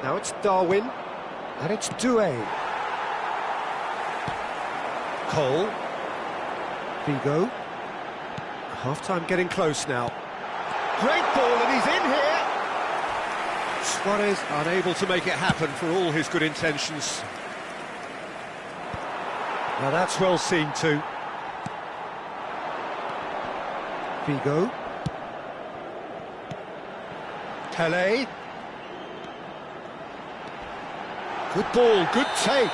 Now it's Darwin, and it's Doué. Cole. Figo. Half-time getting close now. Great ball, and he's in here! Suarez unable to make it happen for all his good intentions. Now that's well seen too. Figo. Pele. Good ball, good take.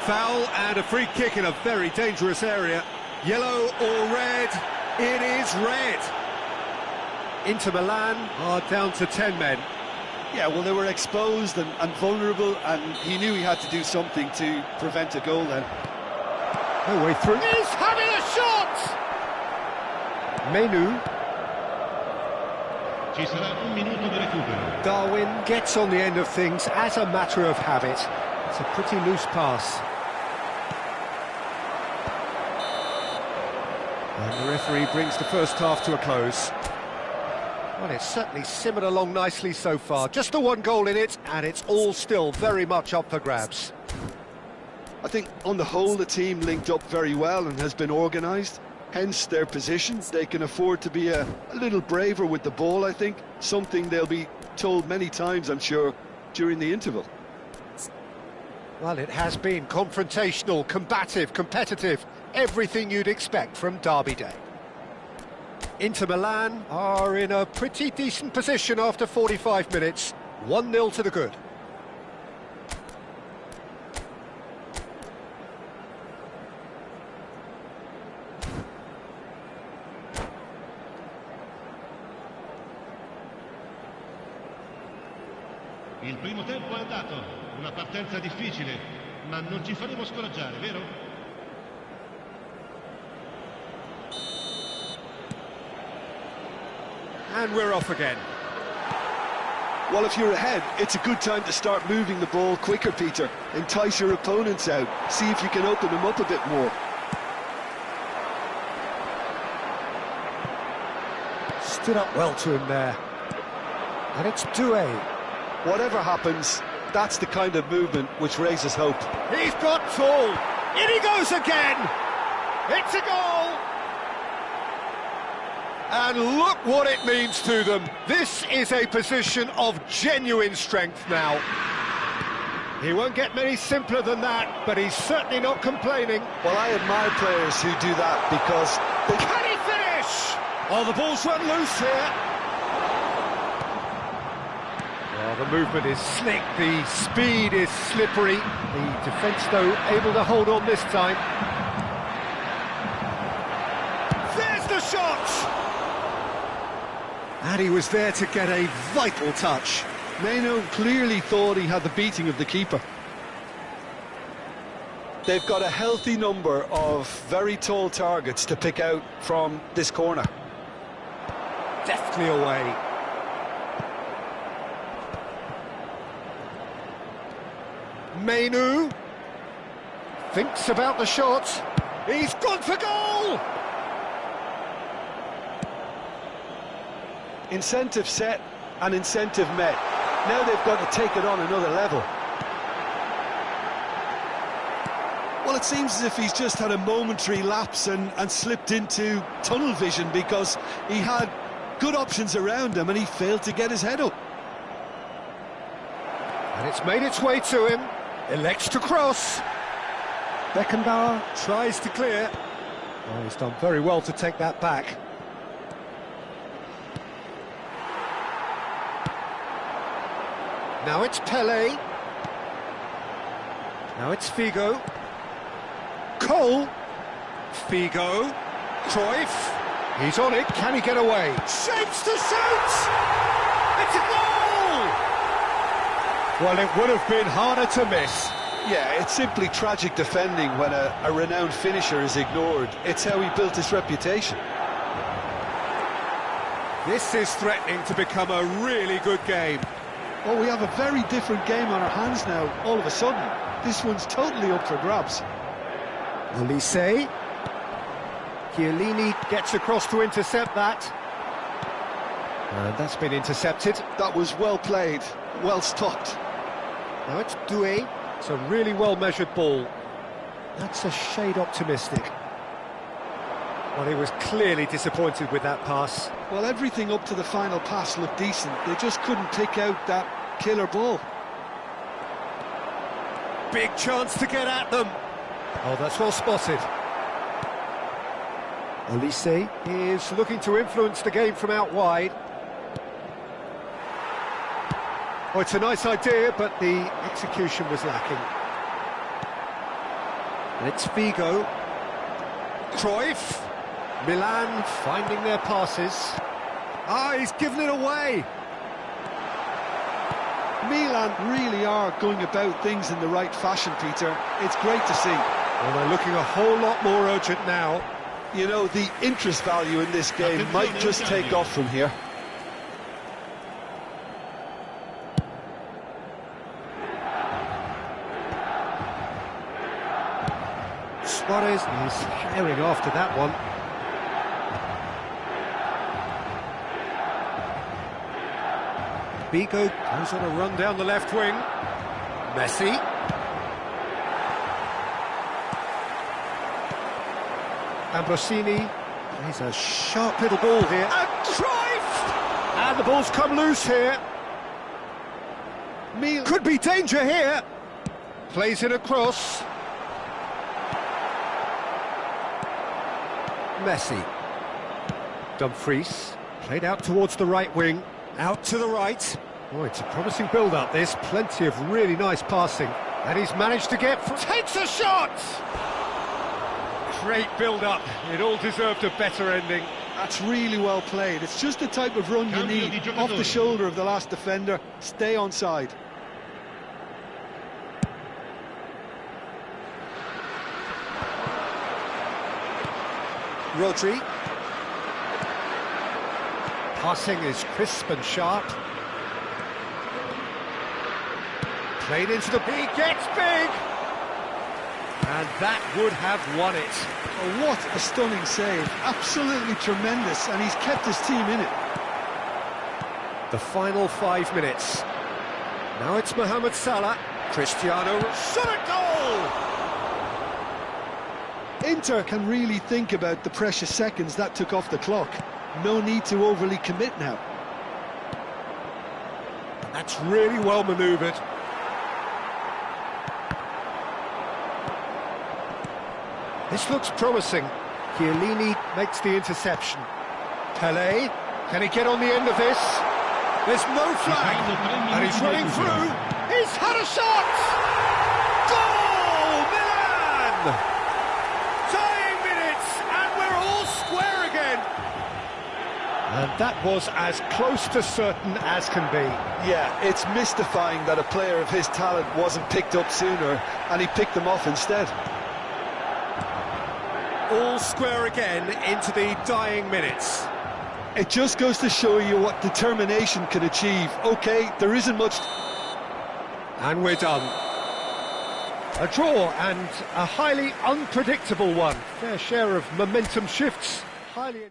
Foul and a free kick in a very dangerous area. Yellow or red? It is red. Inter Milan are down to 10 men. Yeah, well, they were exposed and vulnerable, and he knew he had to do something to prevent a goal then. No way through. He's having a shot! Menu. Ci sarà un minuto di recupero. Darwin gets on the end of things as a matter of habit. It's a pretty loose pass. And the referee brings the first half to a close. Well, it's certainly simmered along nicely so far. Just the one goal in it, and it's all still very much up for grabs. I think, on the whole, the team linked up very well and has been organised. Hence their position. They can afford to be a little braver with the ball, I think. Something they'll be told many times, I'm sure, during the interval. Well, it has been confrontational, combative, competitive. Everything you'd expect from Derby Day. Inter Milan are in a pretty decent position after 45 minutes. 1-0 to the good. Il primo tempo è andato, una partenza difficile, ma non ci faremo scoraggiare, vero? And we're off again. Well, if you're ahead, it's a good time to start moving the ball quicker, Peter. Entice your opponents out. See if you can open them up a bit more. Stood up well to him there. And it's Doué. Whatever happens, that's the kind of movement which raises hope. He's got full. In he goes again. It's a goal. And look what it means to them. This is a position of genuine strength now. He won't get many simpler than that, but he's certainly not complaining. Well, I admire players who do that because they... Can he finish? Oh, the ball's run loose here. Oh, the movement is slick, the speed is slippery. The defence, though, able to hold on this time. There's the shot! And he was there to get a vital touch. Meno clearly thought he had the beating of the keeper. They've got a healthy number of very tall targets to pick out from this corner. Deftly away. Menu thinks about the shot. He's gone for goal! Incentive set and incentive met. Now they've got to take it on another level. Well, it seems as if he's just had a momentary lapse and slipped into tunnel vision, because he had good options around him and he failed to get his head up. And it's made its way to him. Elects to cross. Beckenbauer tries to clear. Oh, he's done very well to take that back. Now it's Pele. Now it's Figo. Cole. Figo. Cruyff. He's on it. Can he get away? Shapes to shoot! It's a goal! Well, it would have been harder to miss. Yeah, it's simply tragic defending when a renowned finisher is ignored. It's how he built his reputation. This is threatening to become a really good game. Well, we have a very different game on our hands now, all of a sudden. This one's totally up for grabs. Olise. Chiellini gets across to intercept that. And that's been intercepted. That was well played, well stopped. Now it's Doué. It's a really well-measured ball. That's a shade optimistic. Well, he was clearly disappointed with that pass. Well, everything up to the final pass looked decent. They just couldn't pick out that killer ball. Big chance to get at them. Oh, that's well spotted. Olise is looking to influence the game from out wide. Oh, it's a nice idea, but the execution was lacking. And it's Figo. Cruyff. Milan finding their passes. Ah, he's given it away. Milan really are going about things in the right fashion, Peter. It's great to see. Well, they're looking a whole lot more urgent now. You know, the interest value in this game might just take off from here. Suarez is herring after that one. Figo goes on a run down the left wing. Messi. Ambrosini. He's a sharp little ball here. And Cruyff! And the ball's come loose here. Could be danger here. Plays it across. Messi. Dumfries. Played out towards the right wing. Out to the right. Oh, it's a promising build-up, this. Plenty of really nice passing. And he's managed to get... Takes a shot! Great build-up. It all deserved a better ending. That's really well played. It's just the type of run you need. Off the shoulder of the last defender. Stay onside. Rodri. Passing is crisp and sharp. Played into the... He gets big! And that would have won it. Oh, what a stunning save. Absolutely tremendous, and he's kept his team in it. The final 5 minutes. Now it's Mohamed Salah. Cristiano shot a goal! Inter can really think about the precious seconds that took off the clock. No need to overly commit now. That's really well manoeuvred. This looks promising. Chiellini makes the interception. Pele, can he get on the end of this? There's no flag, and he's running through. He's had a shot! Goal, Milan! Tying minutes, and we're all square again. And that was as close to certain as can be. Yeah, it's mystifying that a player of his talent wasn't picked up sooner, and he picked them off instead. All square again into the dying minutes. It just goes to show you what determination can achieve. OK, there isn't much... And we're done. A draw, and a highly unpredictable one. Fair share of momentum shifts. Highly...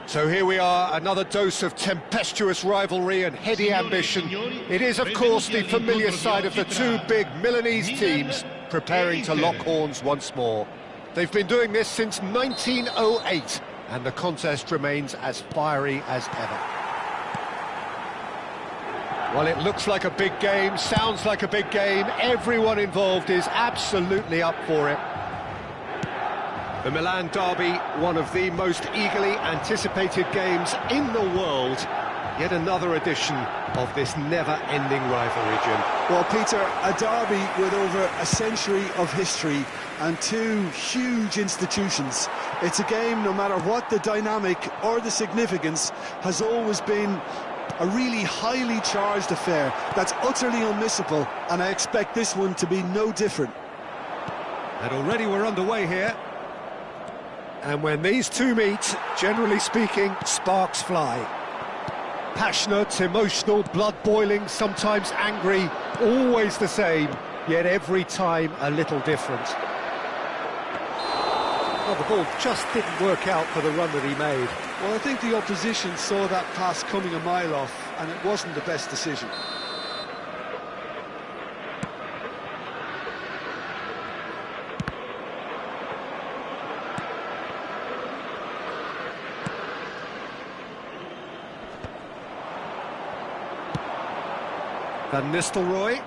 So here we are, another dose of tempestuous rivalry and heady ambition. It is, of course, the familiar side of the two big Milanese teams preparing to lock horns once more. They've been doing this since 1908, and the contest remains as fiery as ever. Well, it looks like a big game, sounds like a big game. Everyone involved is absolutely up for it. The Milan derby, one of the most eagerly anticipated games in the world. Yet another edition of this never-ending rivalry, Jim. Well, Peter, a derby with over a century of history and two huge institutions. It's a game, no matter what the dynamic or the significance, has always been a really highly charged affair that's utterly unmissable, and I expect this one to be no different. And already we're underway here. And when these two meet, generally speaking, sparks fly. Passionate, emotional, blood-boiling, sometimes angry, always the same, yet every time a little different. Well, the ball just didn't work out for the run that he made. Well, I think the opposition saw that pass coming a mile off, and it wasn't the best decision. Van Nistelrooy.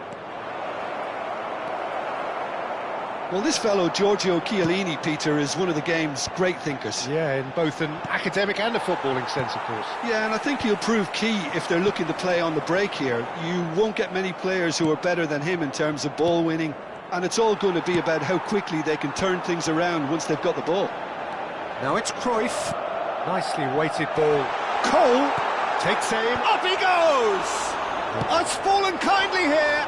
Well, this fellow, Giorgio Chiellini, Peter, is one of the game's great thinkers. Yeah, in both an academic and a footballing sense, of course. Yeah, and I think he'll prove key if they're looking to play on the break here. You won't get many players who are better than him in terms of ball winning, and it's all going to be about how quickly they can turn things around once they've got the ball. Now it's Cruyff. Nicely weighted ball. Cole takes aim. Up he goes! Oh, it's fallen kindly here.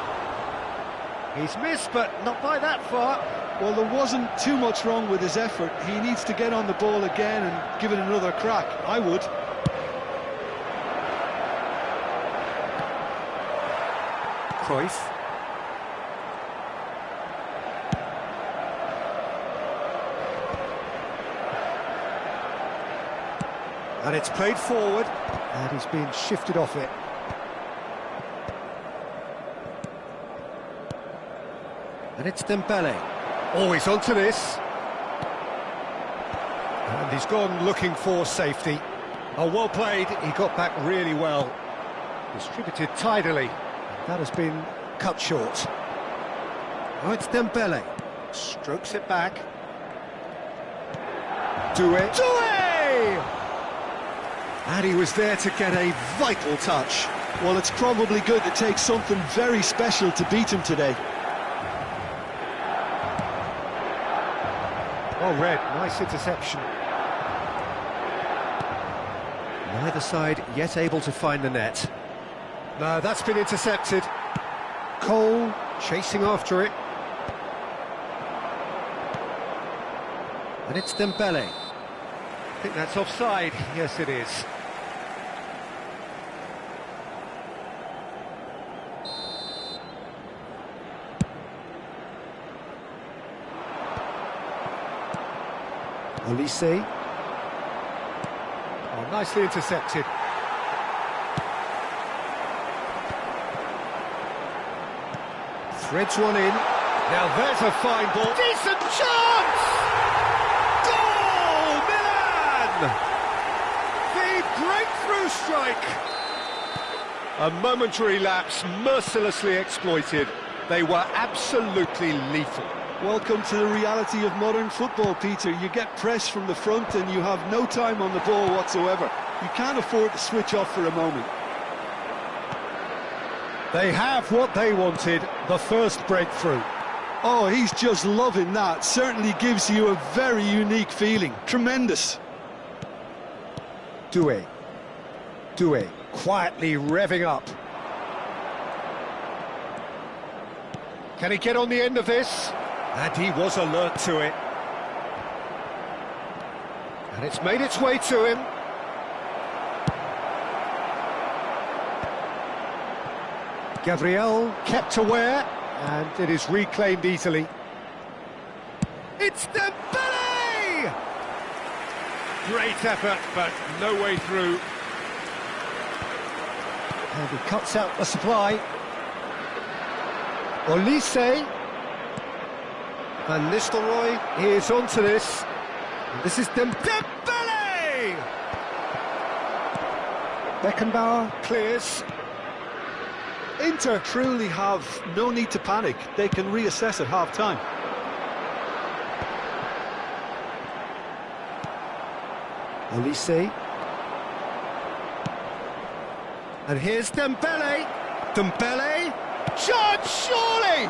He's missed, but not by that far. Well, there wasn't too much wrong with his effort. He needs to get on the ball again and give it another crack. I would. Cruyff. And it's played forward, and he's been shifted off it. And it's Dembele. Oh, he's onto this. And he's gone looking for safety. Oh, well played. He got back really well. Distributed tidily. That has been cut short. Now it's Dembele. Strokes it back. Doué. Doué! And he was there to get a vital touch. Well, it's probably good to take something very special to beat him today. Well read, nice interception. Neither side yet able to find the net. No, that's been intercepted. Cole chasing after it. And it's Dembele. I think that's offside. Yes, it is. Olise. Oh, nicely intercepted. Threads one in. Now there's a fine ball. Decent chance! Goal! Milan! The breakthrough strike! A momentary lapse mercilessly exploited. They were absolutely lethal. Welcome to the reality of modern football, Peter. You get pressed from the front and you have no time on the ball whatsoever. You can't afford to switch off for a moment. They have what they wanted, the first breakthrough. Oh, he's just loving that. Certainly gives you a very unique feeling. Tremendous. Doué, quietly revving up. Can he get on the end of this? And he was alert to it. And it's made its way to him. Gabriel kept aware, and it is reclaimed easily. It's Dembele! Great effort, but no way through. And he cuts out the supply. Olise. Van Nistelrooy is onto this. And this is Dembele! Beckenbauer clears. Inter truly have no need to panic. They can reassess at half-time. Olise. And here's Dembele. Dembele. Shot, surely!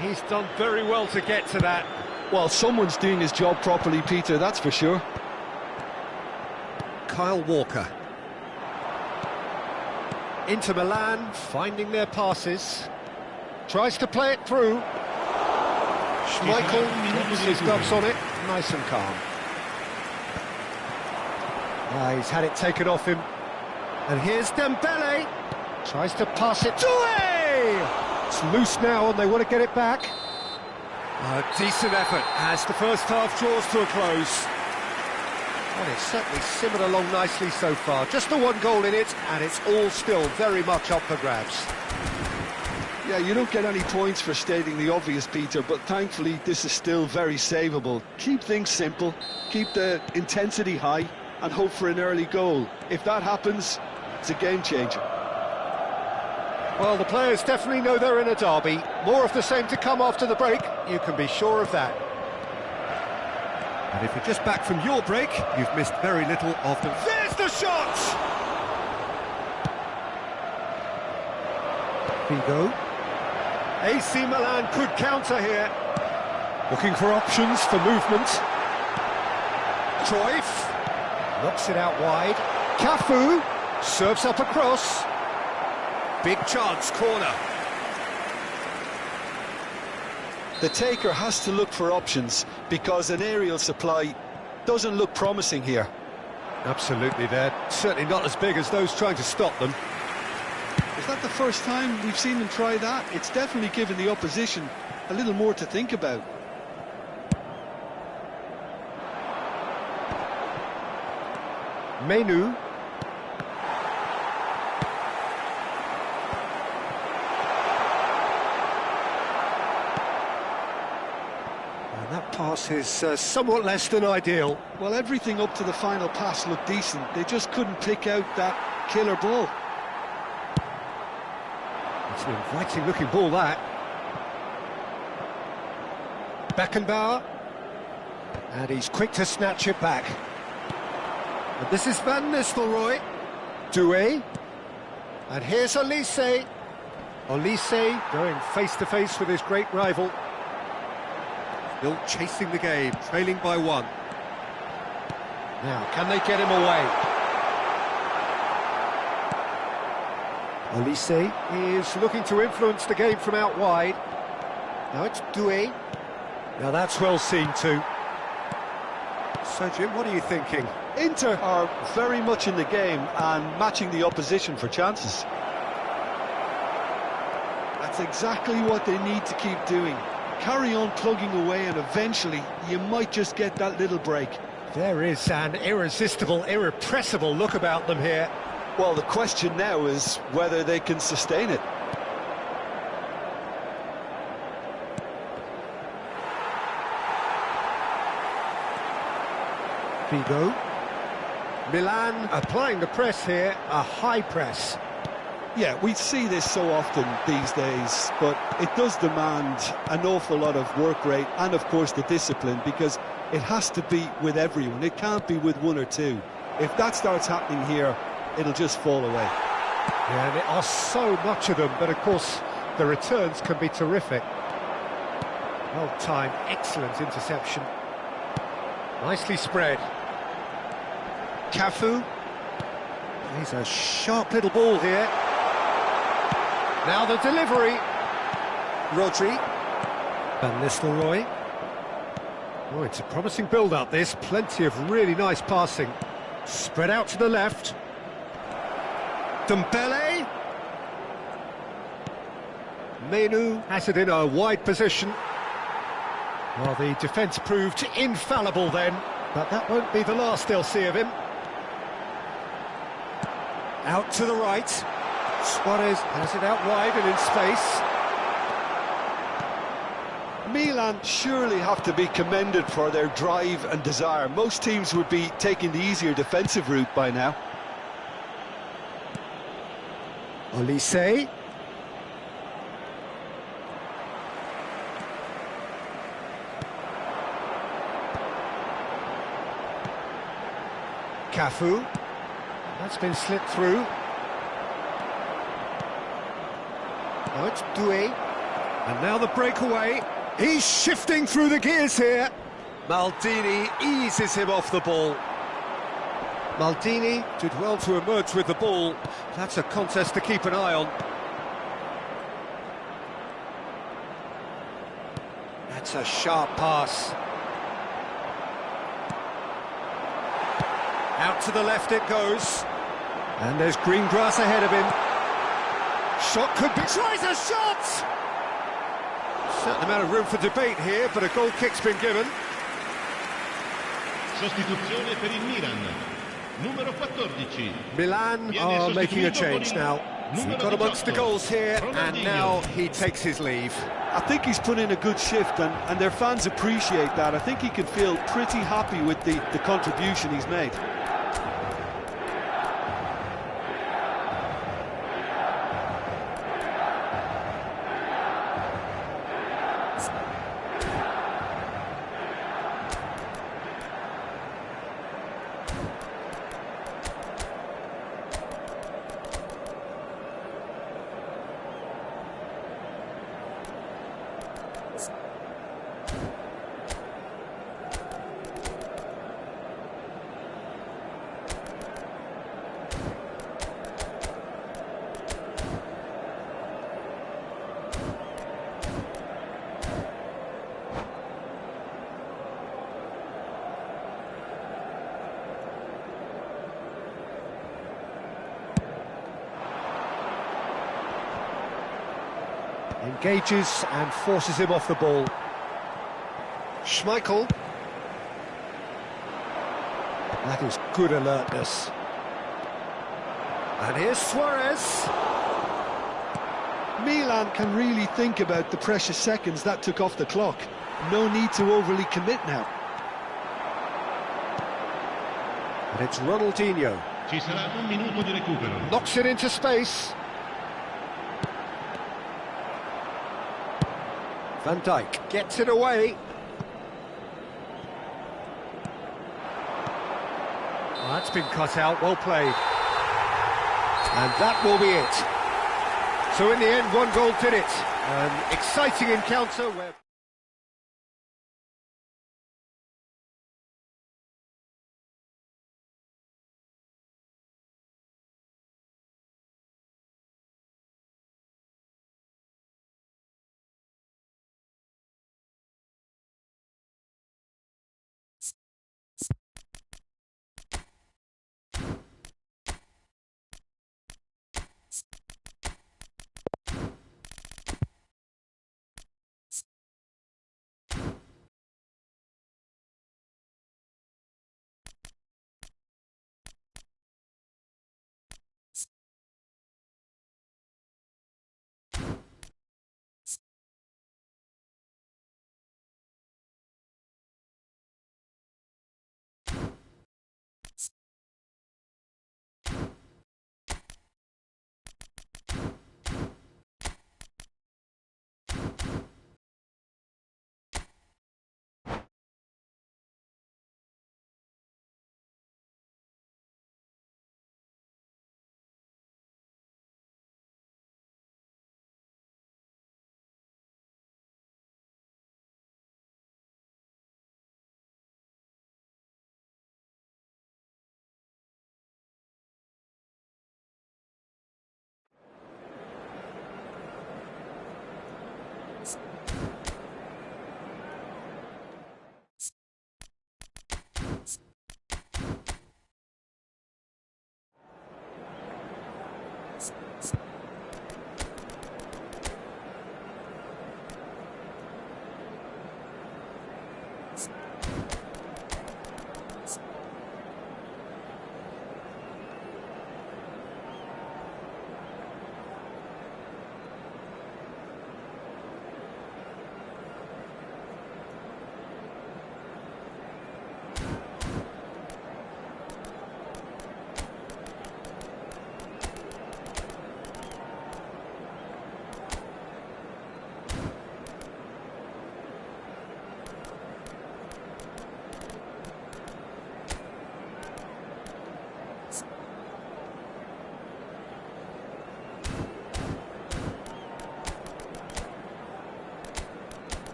He's done very well to get to that. Well, someone's doing his job properly, Peter, that's for sure. Kyle Walker. Inter Milan finding their passes. Tries to play it through. Schmeichel gets his gloves on it. Nice and calm. He's had it taken off him. And here's Dembele. Tries to pass it. Doué! It's loose now and they want to get it back. A decent effort as the first half draws to a close. Well, it's certainly simmered along nicely so far. Just the one goal in it, and it's all still very much up for grabs. Yeah, you don't get any points for stating the obvious, Peter, but thankfully this is still very savable. Keep things simple, keep the intensity high, and hope for an early goal. If that happens, it's a game changer. Well, the players definitely know they're in a derby. More of the same to come after the break, you can be sure of that. And if you're just back from your break, you've missed very little of them. There's the shot! Figo. AC Milan could counter here. Looking for options for movement. Cruyff knocks it out wide. Cafu serves up across. Big chance, corner. The taker has to look for options because an aerial supply doesn't look promising here. Absolutely, they're certainly not as big as those trying to stop them. Is that the first time we've seen them try that? It's definitely given the opposition a little more to think about. Menu. That pass is somewhat less than ideal. Well, everything up to the final pass looked decent. They just couldn't pick out that killer ball. It's an inviting looking ball, that. Beckenbauer. And he's quick to snatch it back. And this is Van Nistelrooy. Doué. And here's Olise. Olise going face-to-face with his great rival. Still chasing the game, trailing by one. Now, can they get him away? Olise is looking to influence the game from out wide. Now it's Doué. Now that's well seen too. So, Jim, what are you thinking? Inter are very much in the game and matching the opposition for chances. That's exactly what they need to keep doing. Carry on plugging away and eventually you might just get that little break. There is an irresistible, irrepressible look about them here. Well, the question now is whether they can sustain it. Figo. Milan applying the press here, a high press. Yeah, we see this so often these days, but it does demand an awful lot of work rate and, of course, the discipline, because it has to be with everyone. It can't be with one or two. If that starts happening here, it'll just fall away. Yeah, and there are so much of them, but of course the returns can be terrific. Well timed, excellent interception. Nicely spread. Cafu. He's a sharp little ball here. Now the delivery. Rodri. Van Nistelrooy. Oh, it's a promising build-up, this. Plenty of really nice passing. Spread out to the left. Dembele. Menu has it in a wide position. Well, the defence proved infallible then, but that won't be the last they'll see of him. Out to the right. Suarez has it out wide and in space. Milan surely have to be commended for their drive and desire. Most teams would be taking the easier defensive route by now. Olise. Cafu. That's been slipped through. Oh, it's Doué. And now the breakaway. He's shifting through the gears here. Maldini eases him off the ball. Maldini did well to emerge with the ball. That's a contest to keep an eye on. That's a sharp pass. Out to the left it goes. And there's green grass ahead of him. Shot could be... Tries a shot! Certain amount of room for debate here, but a goal kick's been given. Sostituzione per il Milan. Numero 14. Milan are making a change now. He got amongst the goals here, and now he takes his leave. I think he's put in a good shift, and their fans appreciate that. I think he can feel pretty happy with the contribution he's made. Engages and forces him off the ball. Schmeichel. That is good alertness. And here's Suarez. Milan can really think about the precious seconds that took off the clock. No need to overly commit now. And it's Ronaldinho. Ci sarà un minuto di recupero. Knocks it into space. Van Dijk gets it away. Oh, that's been cut out, well played. And that will be it. So in the end, one goal did it. An exciting encounter where...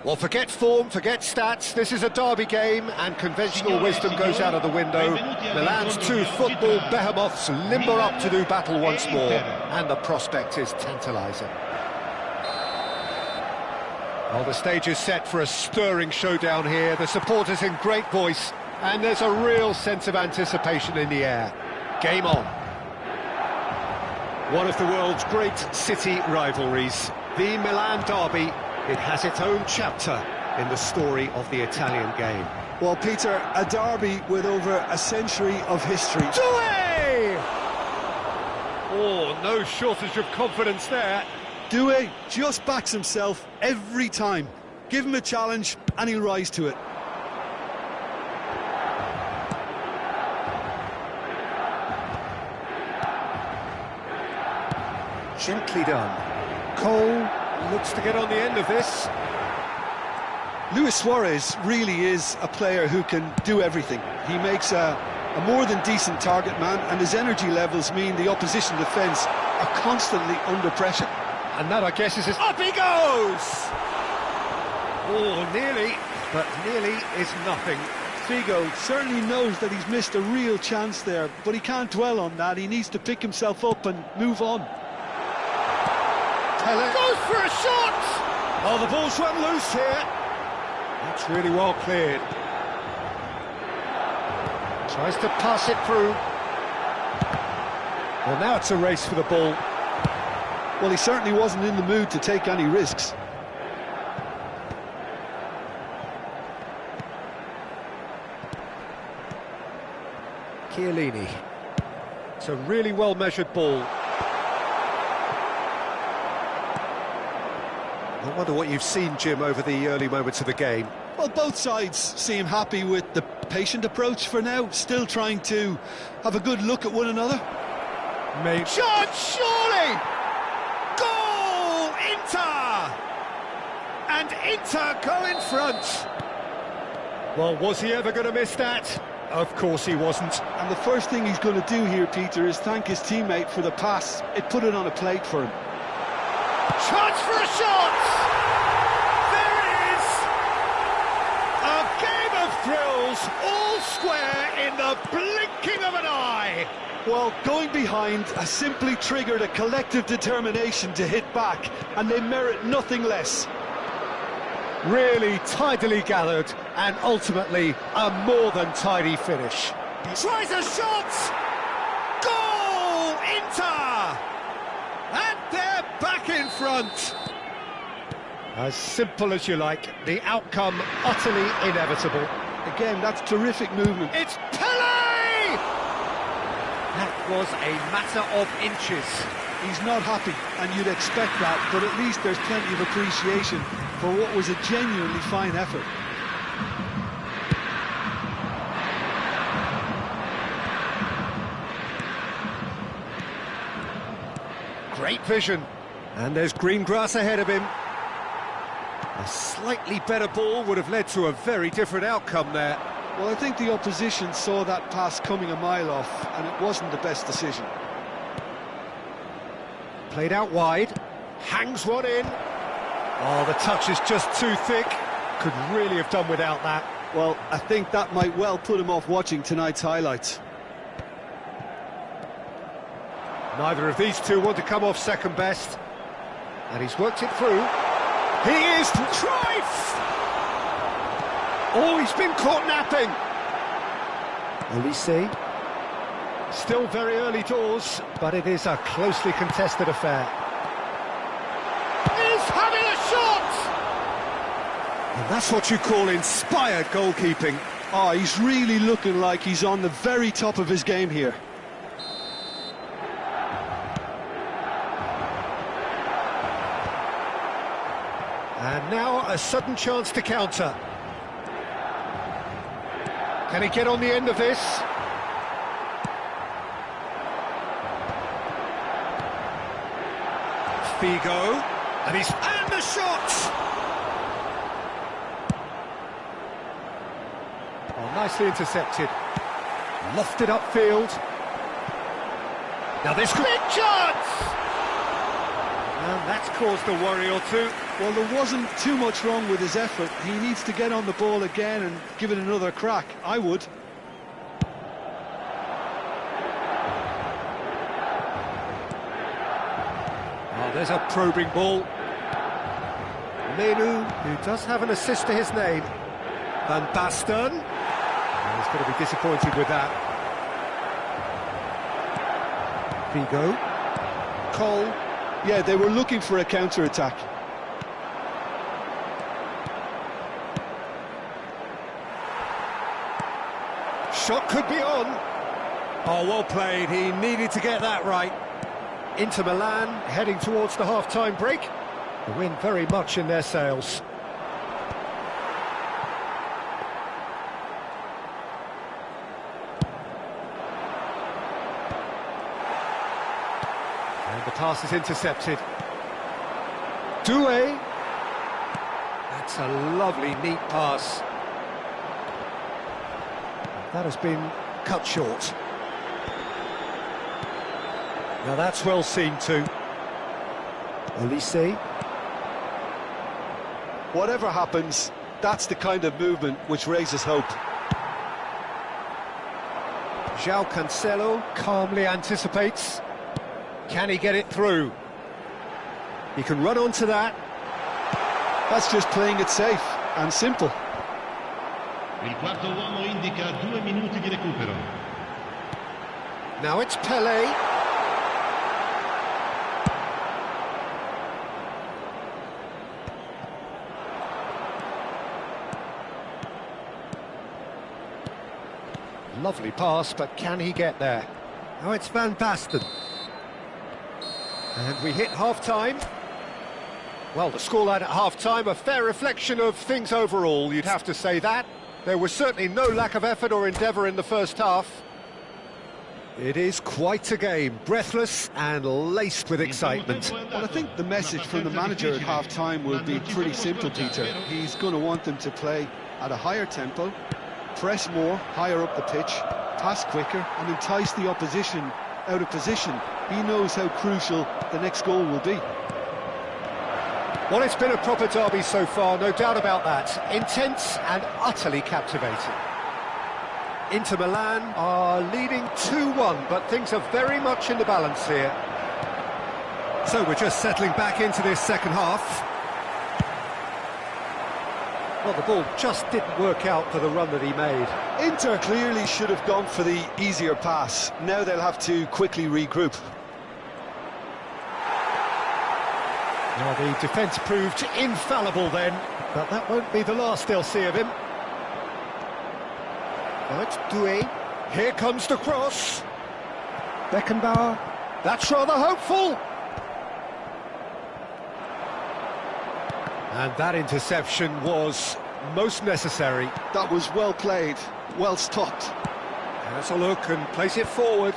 Well, forget form, forget stats. This is a derby game, and conventional wisdom goes out of the window. Milan's two football behemoths limber up to do battle once more, and the prospect is tantalising. Well, the stage is set for a stirring showdown here. The supporters in great voice, and there's a real sense of anticipation in the air. Game on. One of the world's great city rivalries, the Milan derby. It has its own chapter in the story of the Italian game. Well, Peter, a derby with over a century of history. Doué! Oh, no shortage of confidence there. Doué just backs himself every time. Give him a challenge and he'll rise to it. Gently done. Cole looks to get on the end of this. Luis Suarez really is a player who can do everything. He makes a more than decent target man, and his energy levels mean the opposition defence are constantly under pressure. And that, I guess, is his... Up he goes! Oh, nearly, but nearly is nothing. Figo certainly knows that he's missed a real chance there, but he can't dwell on that. He needs to pick himself up and move on. Goes for a shot! Oh, the ball's run loose here. That's really well cleared. Tries to pass it through. Well, now it's a race for the ball. Well, he certainly wasn't in the mood to take any risks. Chiellini. It's a really well-measured ball. I wonder what you've seen, Jim, over the early moments of the game. Well, both sides seem happy with the patient approach for now, still trying to have a good look at one another. Maybe. Shot, surely! Goal! Inter! And Inter go in front. Well, was he ever going to miss that? Of course he wasn't. And the first thing he's going to do here, Peter, is thank his teammate for the pass. It put it on a plate for him. Chance for a shot! There it is! A game of thrills, all square in the blinking of an eye! Well, going behind has simply triggered a collective determination to hit back, and they merit nothing less. Really tidily gathered, and ultimately a more than tidy finish. He tries a shot! Goal! Inter! And they're back in front. As simple as you like, the outcome utterly inevitable. Again, that's terrific movement. It's Pelé! That was a matter of inches. He's not happy, and you'd expect that, but at least there's plenty of appreciation for what was a genuinely fine effort. Great vision, and there's green grass ahead of him. A slightly better ball would have led to a very different outcome there. Well, I think the opposition saw that pass coming a mile off, and it wasn't the best decision. Played out wide, hangs one in. Oh, the touch is just too thick. Could really have done without that. Well, I think that might well put him off watching tonight's highlights. Neither of these two want to come off second best. And he's worked it through. He is Cruyff! Oh, he's been caught napping. Olise. Still very early doors, but it is a closely contested affair. He's having a shot! And that's what you call inspired goalkeeping. Oh, he's really looking like he's on the very top of his game here. And now a sudden chance to counter. Can he get on the end of this? Figo, and the shot! Oh, nicely intercepted. Lofted upfield. Now this big chance! And that's caused a worry or two. Well, there wasn't too much wrong with his effort. He needs to get on the ball again and give it another crack. I would. Oh, there's a probing ball. Menu, who does have an assist to his name. Van Basten. Oh, he's going to be disappointed with that. Figo. Cole. Yeah, they were looking for a counter-attack. Shot could be on. Oh, well played. He needed to get that right. Inter Milan heading towards the half-time break. The wind very much in their sails. And the pass is intercepted. Doué. That's a lovely, neat pass. That has been cut short. Now that's well seen too. Olise. Whatever happens, that's the kind of movement which raises hope. João Cancelo calmly anticipates. Can he get it through? He can run onto that. That's just playing it safe and simple. Il quarto uomo indica 2 minuti di recupero. Now it's Pelé. Lovely pass, but can he get there? Now it's Van Basten. And we hit half-time. Well, the scoreline at half-time, a fair reflection of things overall, you'd have to say that. There was certainly no lack of effort or endeavour in the first half. It is quite a game, breathless and laced with excitement. Well, I think the message from the manager at half-time will be pretty simple, Peter. He's going to want them to play at a higher tempo, press more, higher up the pitch, pass quicker and entice the opposition out of position. He knows how crucial the next goal will be. Well, it's been a proper derby so far, no doubt about that. Intense and utterly captivating. Inter Milan are leading 2-1, but things are very much in the balance here. So we're just settling back into this second half. Well, the ball just didn't work out for the run that he made. Inter clearly should have gone for the easier pass. Now they'll have to quickly regroup. Well, the defence proved infallible then, but that won't be the last they'll see of him. Right, Doué. Here comes the cross. Beckenbauer. That's rather hopeful. And that interception was most necessary. That was well played, well stopped. Has a look and place it forward.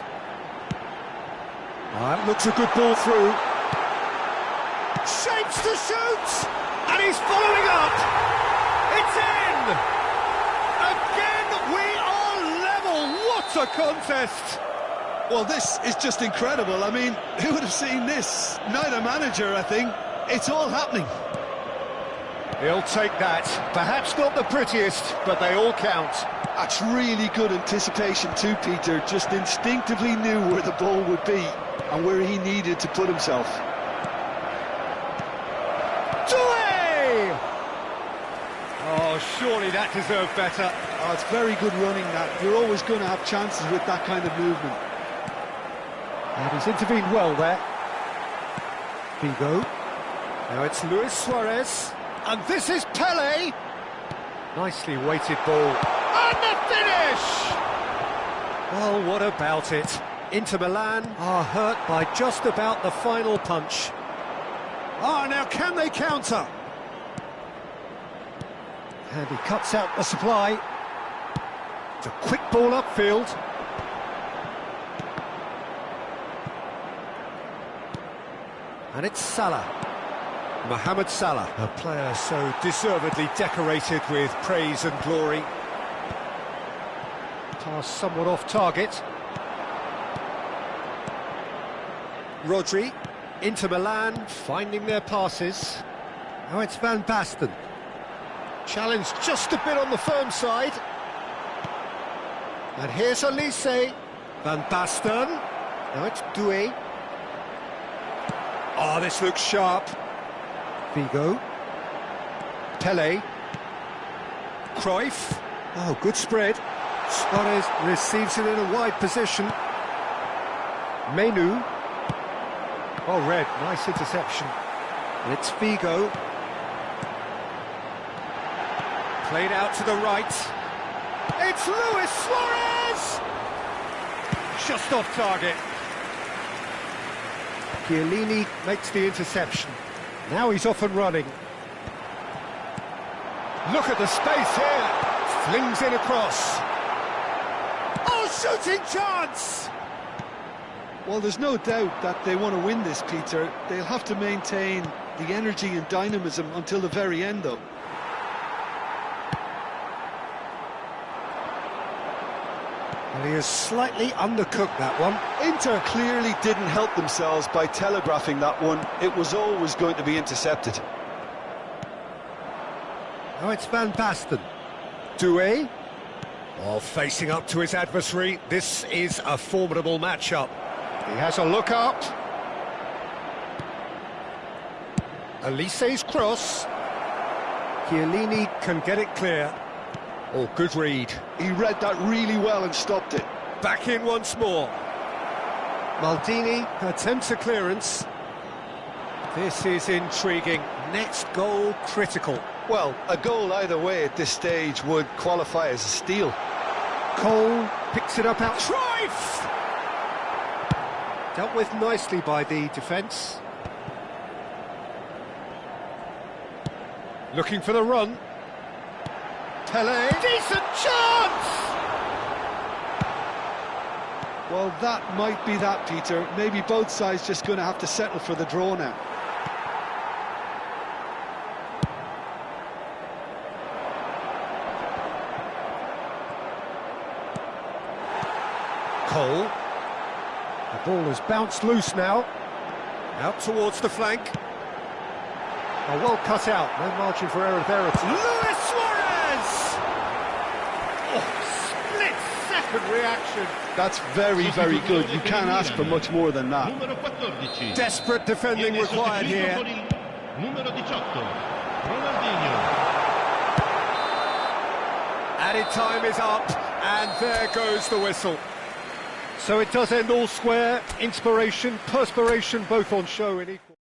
That looks a good ball through. Shapes to shoot! And he's following up! It's in! Again, we are level! What a contest! Well, this is just incredible. I mean, who would have seen this? Neither manager, I think. It's all happening. He'll take that. Perhaps not the prettiest, but they all count. That's really good anticipation too, Peter. Just instinctively knew where the ball would be and where he needed to put himself. Doué! Oh, surely that deserved better. Oh, it's very good running, that. You're always going to have chances with that kind of movement. And he's intervened well there. Figo. Now it's Luis Suarez. And this is Pelé. Nicely weighted ball. And the finish! Well, what about it? Inter Milan are hurt by just about the final punch. Ah, now can they counter? And he cuts out the supply. It's a quick ball upfield. And it's Salah. Mohamed Salah, a player so deservedly decorated with praise and glory. Pass somewhat off target. Rodri, Inter Milan finding their passes. Now it's Van Basten. Challenge just a bit on the firm side. And here's Elise. Van Basten. Now it's Doué. Oh, this looks sharp. Figo. Pele. Cruyff. Oh, good spread. Suarez receives it in a wide position. Menu. Oh, red. Nice interception. And it's Figo. Played out to the right. It's Luis Suarez! Just off target. Chiellini makes the interception. Now he's off and running. Look at the space here. Flings in across. Oh, shooting chance! Well, there's no doubt that they want to win this, Peter. They'll have to maintain the energy and dynamism until the very end, though. Well, he has slightly undercooked that one. Inter clearly didn't help themselves by telegraphing that one. It was always going to be intercepted. Now it's Van Basten. Doué. Oh, facing up to his adversary. This is a formidable matchup. He has a look up. Elise's cross. Chiellini can get it clear. Oh, good read. He read that really well and stopped it. Back in once more. Maldini attempts a clearance. This is intriguing. Next goal critical. Well, a goal either way at this stage would qualify as a steal. Cole picks it up out. Cruyff! Dealt with nicely by the defence. Looking for the run. Pele. Decent chance! Well, that might be that, Peter. Maybe both sides just going to have to settle for the draw now. Cole. The ball has bounced loose now. Out towards the flank. Oh, well cut out. No margin for error there at all. Luis Suarez! Oh, split-second reaction. That's very, very good. You can't ask for much more than that. Numero 14. Desperate defending required here. Numero 18, Ronaldinho. Added time is up, and there goes the whistle. So it does end all square. Inspiration, perspiration, both on show in equal.